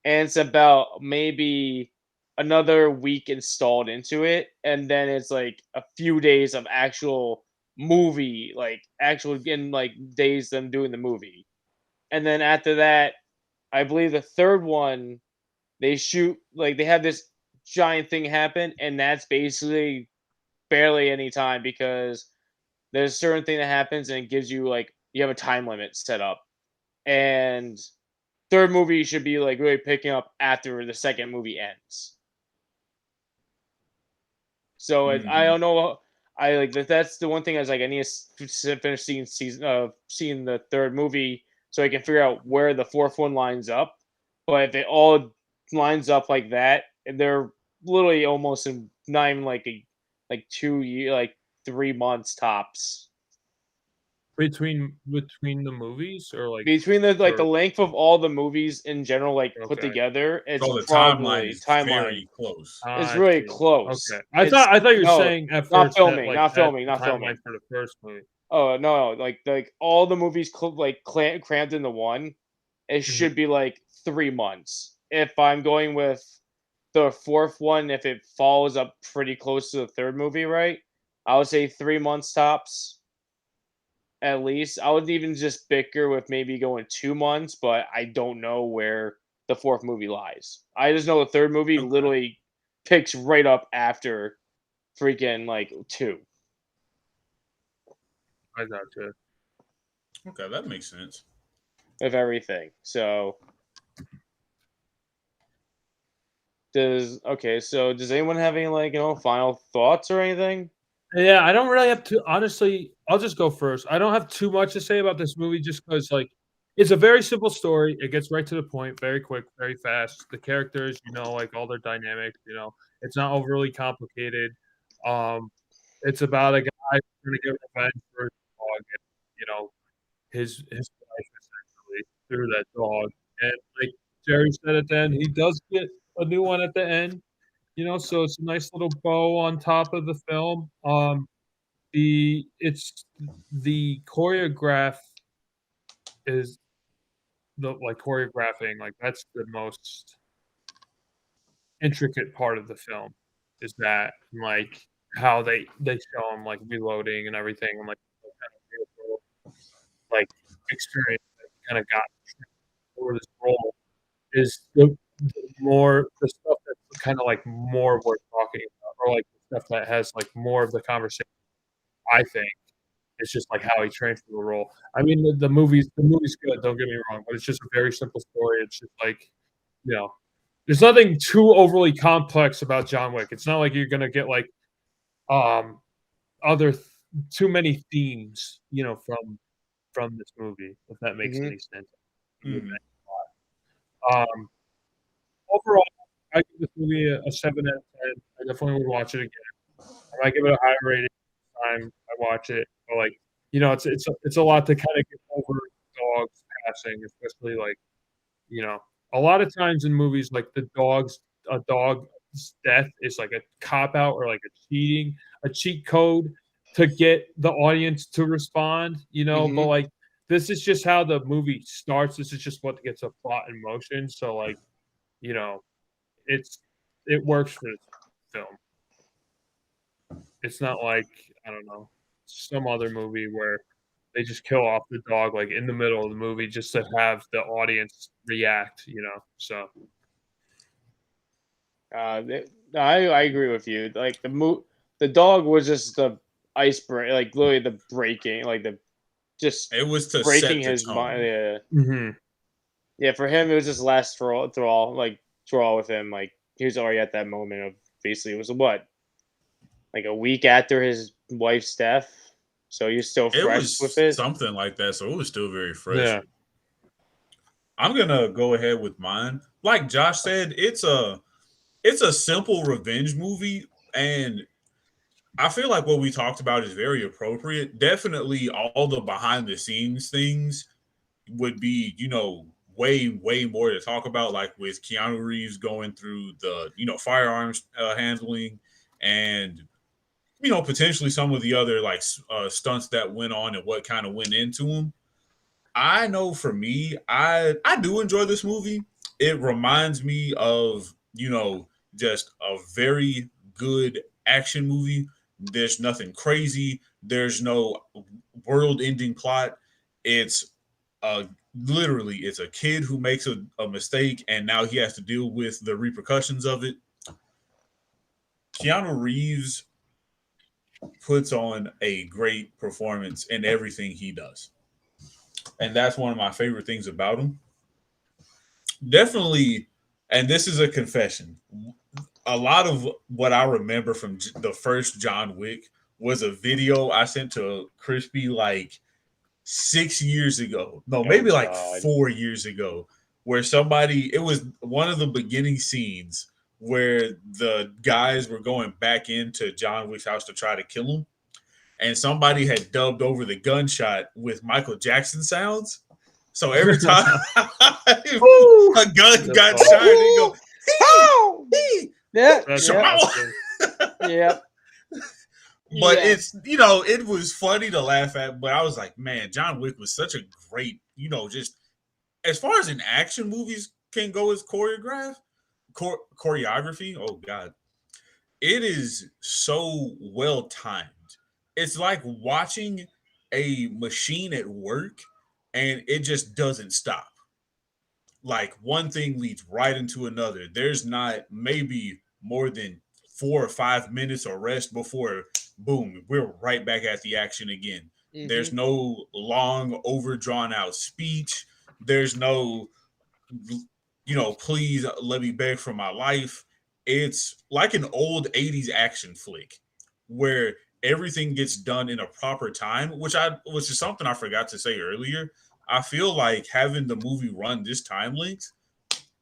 and it's about maybe another week installed into it, and then it's like a few days of actual movie, like actual in like days them doing the movie. And then after that, I believe the third one they shoot like they have this giant thing happen, and that's basically barely any time because there's a certain thing that happens and it gives you like you have a time limit set up. And third movie should be like really picking up after the second movie ends. So I Hmm. don't know. I like that. That's the one thing I was like I need to finish seeing the third movie so I can figure out where the fourth one lines up. But if it all lines up like that, and they're literally almost in not even like 2 year 3 months tops Between the movies or like between the or length of all the movies in general like put okay. together. It's So the timeline probably is timeline. very close. It's I really see. close. Okay. It's I thought you were no, saying at not first that filming, like not that's filming, the not timeline filming. for the first movie. Oh no, no, like all the movies crammed into one. It Mhm. should be like 3 months. If I'm going with the fourth one, if it follows up pretty close to the third movie, right? I would say 3 months tops at least. I would even just bicker with maybe going 2 months, but I don't know where the fourth movie lies. I just know the third movie Okay. literally picks right up after freaking like two I gotcha. Okay, that makes sense. of everything. So does anyone have any final thoughts or anything? Yeah, I don't really have to honestly, I'll just go first. I don't have too much to say about this movie just because like it's a very simple story. It gets right to the point, very quick, very fast. The characters, like all their dynamics, it's not overly complicated. Um, it's about a guy trying to get revenge for his dog and his life essentially through that dog. And like Jerry said at the end, he does get a new one at the end, so it's a nice little bow on top of the film. The choreograph is the like choreographing, like that's the most intricate part of the film is that like how they show him like reloading and everything and like what kind of beautiful, like experience that he kind of got for this role is the stuff that's kind of like more worth talking about or like the stuff that has like more of the conversation. I think it's just like how he trained for the role. I mean, the movie's good. Don't get me wrong, but it's just a very simple story. It's just like you know, there's nothing too overly complex about John Wick. It's not like you're gonna get like um other too many themes, from this movie. If that makes Hmm. any sense. Hmm. Um, Overall, I give this movie a 7 out of 10. I definitely would watch it again. I might give it a higher rating next time I watch it. But like, it's a lot to kind of get over dogs passing, especially like, you know, a lot of times in movies like a dog's death is like a cop out or like a cheat code to get the audience to respond, but Hmm. like this is just how the movie starts. This is just what gets a plot in motion. So like, you know, it's it works for this film. It's not like, I don't know, some other movie where they just kill off the dog, like, in the middle of the movie just to have the audience react. So I agree with you. Like the dog was just the iceberg, like literally the breaking, like the just It was to breaking set the his mind. tone. Yeah, mhm. yeah. For him, it was just last straw with him. Like he was already at that moment of basically it was what like a week after his wife's death, so you're still It fresh with was it. something like that, so it was still very fresh. Yeah. I'm gonna go ahead with mine. Like Josh said, it's a simple revenge movie, and I feel like what we talked about is very appropriate. Definitely, all the behind the scenes things would be, way more to talk about, like with Keanu Reeves going through the, firearms handling, and potentially some of the other like stunts that went on and what kind of went into them. I know for me, I do enjoy this movie. It reminds me of, just a very good action movie. There's nothing crazy. There's no world-ending plot. It's uh literally it's a kid who makes a mistake and now he has to deal with the repercussions of it. Keanu Reeves puts on a great performance in everything he does. And that's one of my favorite things about him. Definitely, and this is a confession. A lot of what I remember from the first John Wick was a video I sent to Crispy like 6 years ago. No, maybe like 4 years ago, where it was one of the beginning scenes where the guys were going back into John Wick's house to try to kill him. And somebody had dubbed over the gunshot with Michael Jackson sounds. So every time a gun got shot, they go, yeah, yeah. But it's, it was funny to laugh at. But I was like, man, John Wick was such a great, just as far as an action movies can go as choreography. Oh God, it is so well timed. It's like watching a machine at work and it just doesn't stop. Like one thing leads right into another. There's not maybe more than 4 or 5 minutes of rest before boom, we're right back at the action again. Mm-hmm. There's no long, overdrawn out speech. There's no, please let me beg for my life. It's like an old 80s action flick where everything gets done in a proper time, which is something I forgot to say earlier. I feel like having the movie run this time length,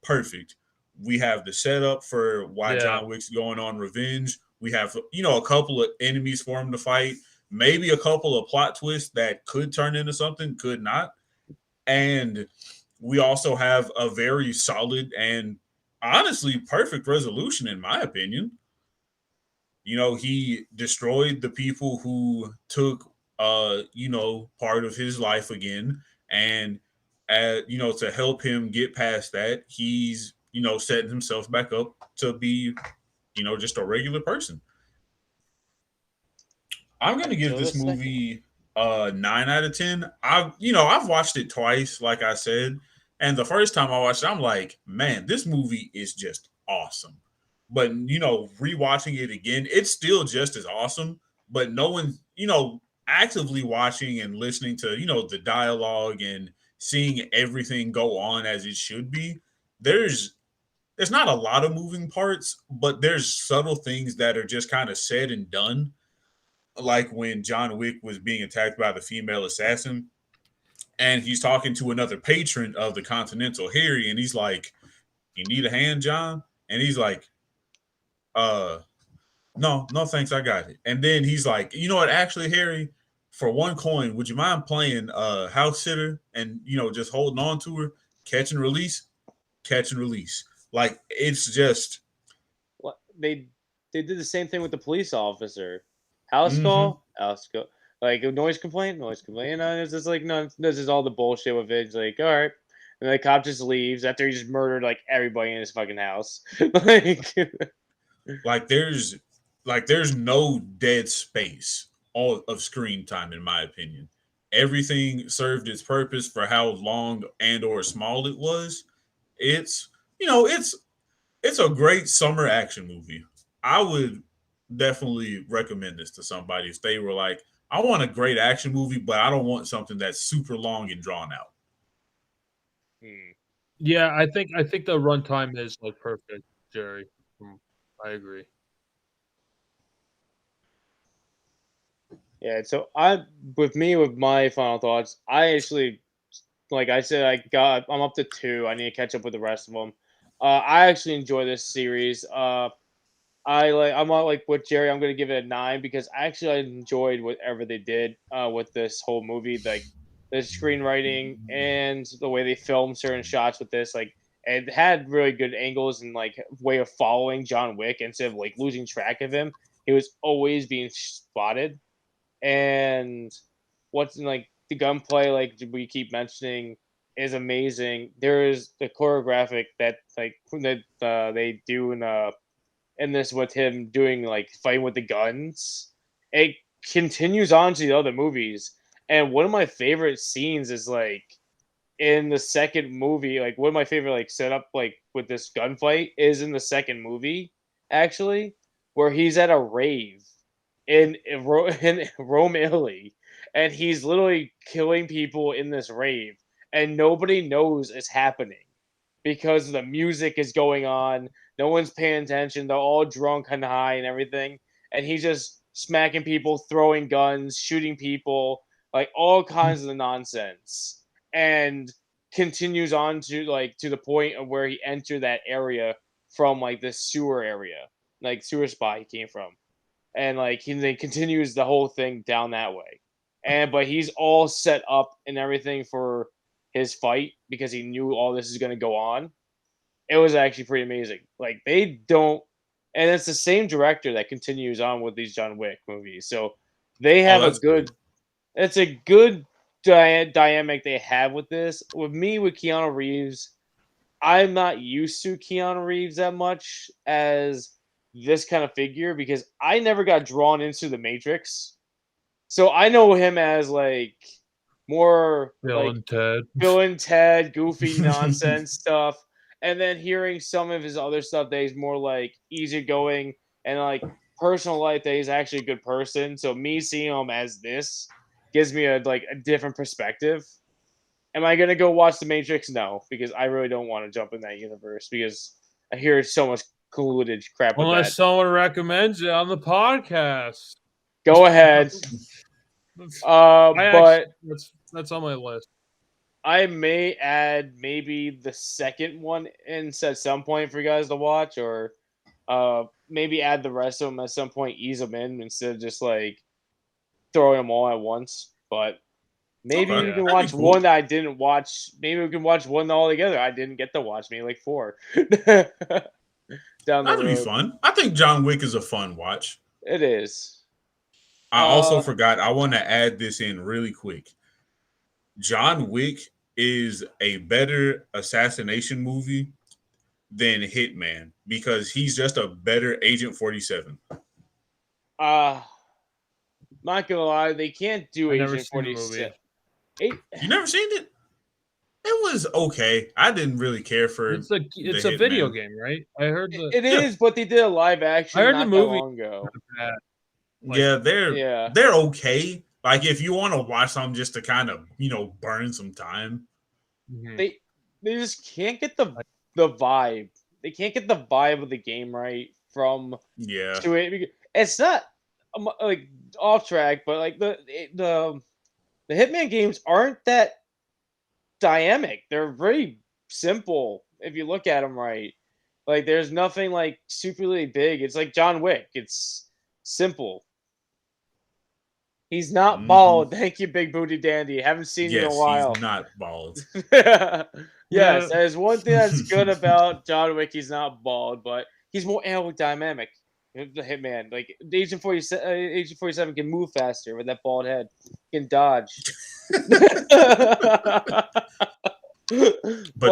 perfect. We have the setup for why John Wick's going on revenge. We have, a couple of enemies for him to fight, maybe a couple of plot twists that could turn into something, could not. And we also have a very solid and honestly perfect resolution, in my opinion. He destroyed the people who took, part of his life again. And, to help him get past that, he's, setting himself back up to be, just a regular person. I'm going to give this movie 9 out of 10. I've watched it twice, like I said. And the first time I watched it, I'm like, man, this movie is just awesome. But, rewatching it again, it's still just as awesome. But no one, actively watching and listening to, the dialogue and seeing everything go on as it should be, there's not a lot of moving parts, but there's subtle things that are just kind of said and done. Like when John Wick was being attacked by the female assassin, and he's talking to another patron of the Continental, Harry, and he's like, "You need a hand, John?" And he's like, no, thanks, I got it. And then he's like, you know what, actually, Harry, for one coin, would you mind playing house sitter and just holding on to her, catch and release? Like, it's just they did the same thing with the police officer. House call. Like a noise complaint. It's just like, no, this is all the bullshit with it. It's like, all right. And the cop just leaves after he just murdered like everybody in his fucking house. like there's no dead space all of screen time, in my opinion. Everything served its purpose for how long and or small it was. It's it's a great summer action movie. I would definitely recommend this to somebody if they were like, I want a great action movie, but I don't want something that's super long and drawn out. Yeah, I think the runtime is like perfect, Jerry. I agree. Yeah, so with my final thoughts, I actually like I said, I'm up to 2. I need to catch up with the rest of them. I actually enjoy this series. I'm not like with Jerry. I'm gonna give it a 9 because I enjoyed whatever they did with this whole movie, like the screenwriting and the way they filmed certain shots with this. Like it had really good angles and like way of following John Wick instead of like losing track of him. He was always being spotted. And what's like the gunplay, like we keep mentioning, is amazing. There is the choreographic that they do in this with him doing like fighting with the guns. It continues on to the other movies, and one of my favorite scenes is like in the second movie. Like one of my favorite like setup like with this gunfight is in the second movie, actually, where he's at a rave in Rome, Italy, and he's literally killing people in this rave, and nobody knows it's happening because the music is going on. No one's paying attention. They're all drunk and high and everything, and he's just smacking people, throwing guns, shooting people, like all kinds of nonsense, and continues on to the point of where he entered that area from like this sewer area, like sewer spot he came from, and like he then continues the whole thing down that way. And but he's all set up and everything for his fight because he knew all this is going to go on. It was actually pretty amazing. Like they don't, and it's the same director that continues on with these John Wick movies. So they Oh, have a that's good. good. It's a good dynamic they have with this. With me, with Keanu Reeves, I'm not used to Keanu Reeves that much as this kind of figure because I never got drawn into the Matrix. So I know him as like more Bill like and Ted. Bill and Ted, goofy nonsense stuff. And then hearing some of his other stuff that he's more like easygoing and like personal life that he's actually a good person. So me seeing him as this gives me a different perspective. Am I gonna go watch The Matrix? No, because I really don't want to jump in that universe because I hear so much colluded crap with Unless that. someone recommends it on the podcast. Go ahead. But That's on my list. I may add maybe the second one in at some point for you guys to watch, or maybe add the rest of them at some point, ease them in instead of just like throwing them all at once. But maybe Okay, we can that'd watch be cool. one that I didn't watch. Maybe we can watch one all together. I didn't get to watch. Maybe like 4 down the That'd be road. fun. I think John Wick is a fun watch. It is. I also forgot. I want to add this in really quick. John Wick is a better assassination movie than Hitman because he's just a better Agent 47. Not gonna lie, they can't do Agent 47. You never seen it? It was okay. I didn't really care for it's a video game, right? I heard it is, but they did a live action. I heard not the movie that long ago. They're okay. Like if you want to watch something just to kind of burn some time. Mm-hmm. They just can't get the vibe. They can't get the vibe of the game right from to it. It's not like off track, but like the Hitman games aren't that dynamic. They're very simple if you look at them right. Like there's nothing like superly big. It's like John Wick. It's simple. He's not bald. Thank you, Big Booty Dandy. Haven't seen you in a while. He's not bald. Yes, that is one thing that's good about John Wick. He's not bald, but he's more aerodynamic. The Hitman, like Agent 47 can move faster with that bald head. He can dodge. But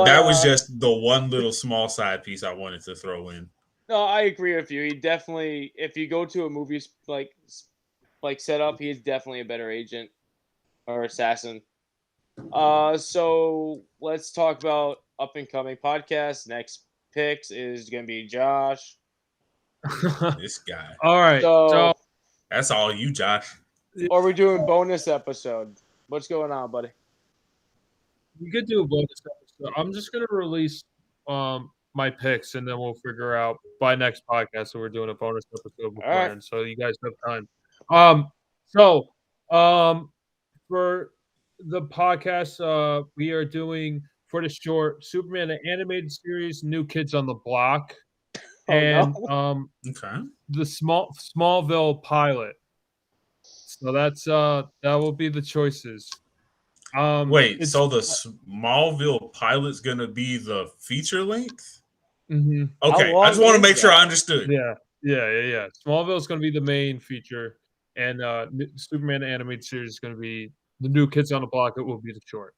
that was just the one little small side piece I wanted to throw in. No, I agree with you. He definitely, if you go to a movie like setup, he is definitely a better agent or assassin. So let's talk about up and coming podcasts. Next picks is gonna be Josh. This guy. All right. So that's all you, Josh. Or we're doing bonus episode. What's going on, buddy? We could do a bonus episode. I'm just gonna release my picks and then we'll figure out by next podcast. So we're doing a bonus episode beforehand. Right. So you guys have time. For the podcast we are doing for the short Superman the animated series, New Kids on the Block, and Okay. the Smallville pilot. So that's that will be the choices. Wait, so the Smallville pilot's gonna be the feature length? Mhm. Okay, I just want to make sure I understood. Yeah. Smallville is going to be the main feature, and Superman the animated series is going to be the New Kids on the Block. It will be the short.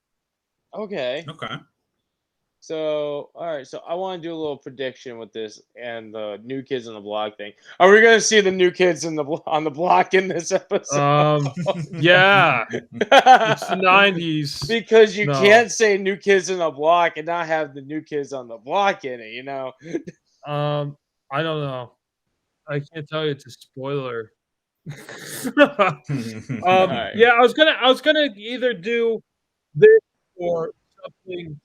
Okay. Okay. So, all right. So, I want to do a little prediction with this and the New Kids on the Block thing. Are we going to see the New Kids on the Block in this episode? Yeah, it's the 90s. Because you can't say New Kids on the Block and not have the New Kids on the Block in it. You know. I don't know. I can't tell you it's a spoiler. Right. Yeah, I was gonna either do this or something.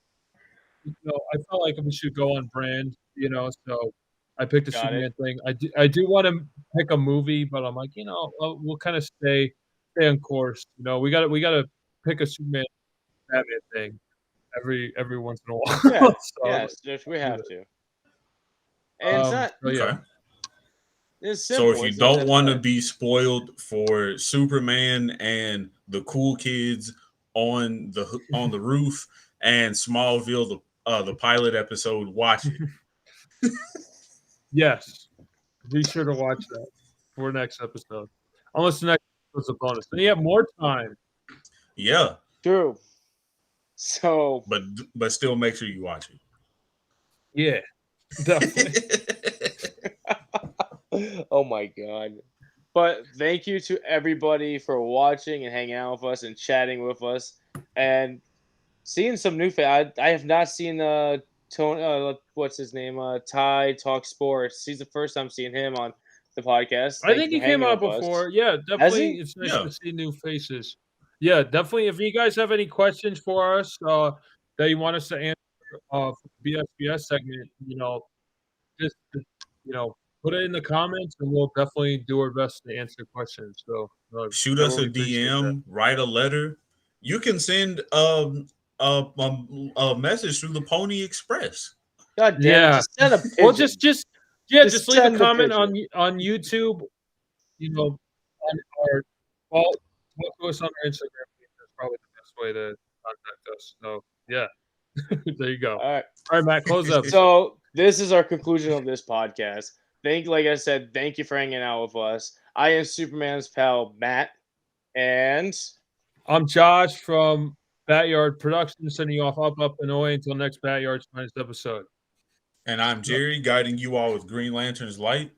You know, I felt like we should go on brand. You know, so I picked a Superman thing. I do want to pick a movie, but I'm like, you know, we'll kind of stay on course. You know, we got to pick a Superman Batman thing every once in a while. Yeah, so, yes, we have to. And it's not. So, yeah. It's simple. So if you don't want to be spoiled for Superman and the cool kids on the roof and Smallville, the pilot episode, watch it. Yes, be sure to watch that for next episode. Unless the next episode's a bonus, then you have more time. Yeah, true. So, but still make sure you watch it. Yeah, definitely. Oh my god. But thank you to everybody for watching and hanging out with us and chatting with us and seeing some new fans. I have not seen Tony, what's his name? Ty Talk Sports. He's the first time seeing him on the podcast. I think he came out before. Yeah, definitely. It's nice to see new faces. Yeah, definitely. If you guys have any questions for us that you want us to answer for the BSBS segment, you know, just put it in the comments, and we'll definitely do our best to answer questions. So shoot us a DM, write a letter. You can send a message through the Pony Express. God damn it, just send a pigeon. Well, just leave a comment on YouTube. You know, talk to us on our Instagram. That's probably the best way to contact us. So yeah, there you go. All right, Matt, close up. So this is our conclusion of this podcast. Like I said, thank you for hanging out with us. I am Superman's pal, Matt, and I'm Josh from Batyard Productions, sending you off up and away until next Batyard's finest episode. And I'm Jerry, guiding you all with Green Lantern's light.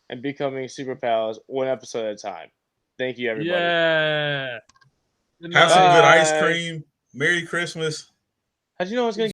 And becoming super pals one episode at a time. Thank you, everybody. Yeah. Have some good ice cream. Merry Christmas. How'd you know I was going to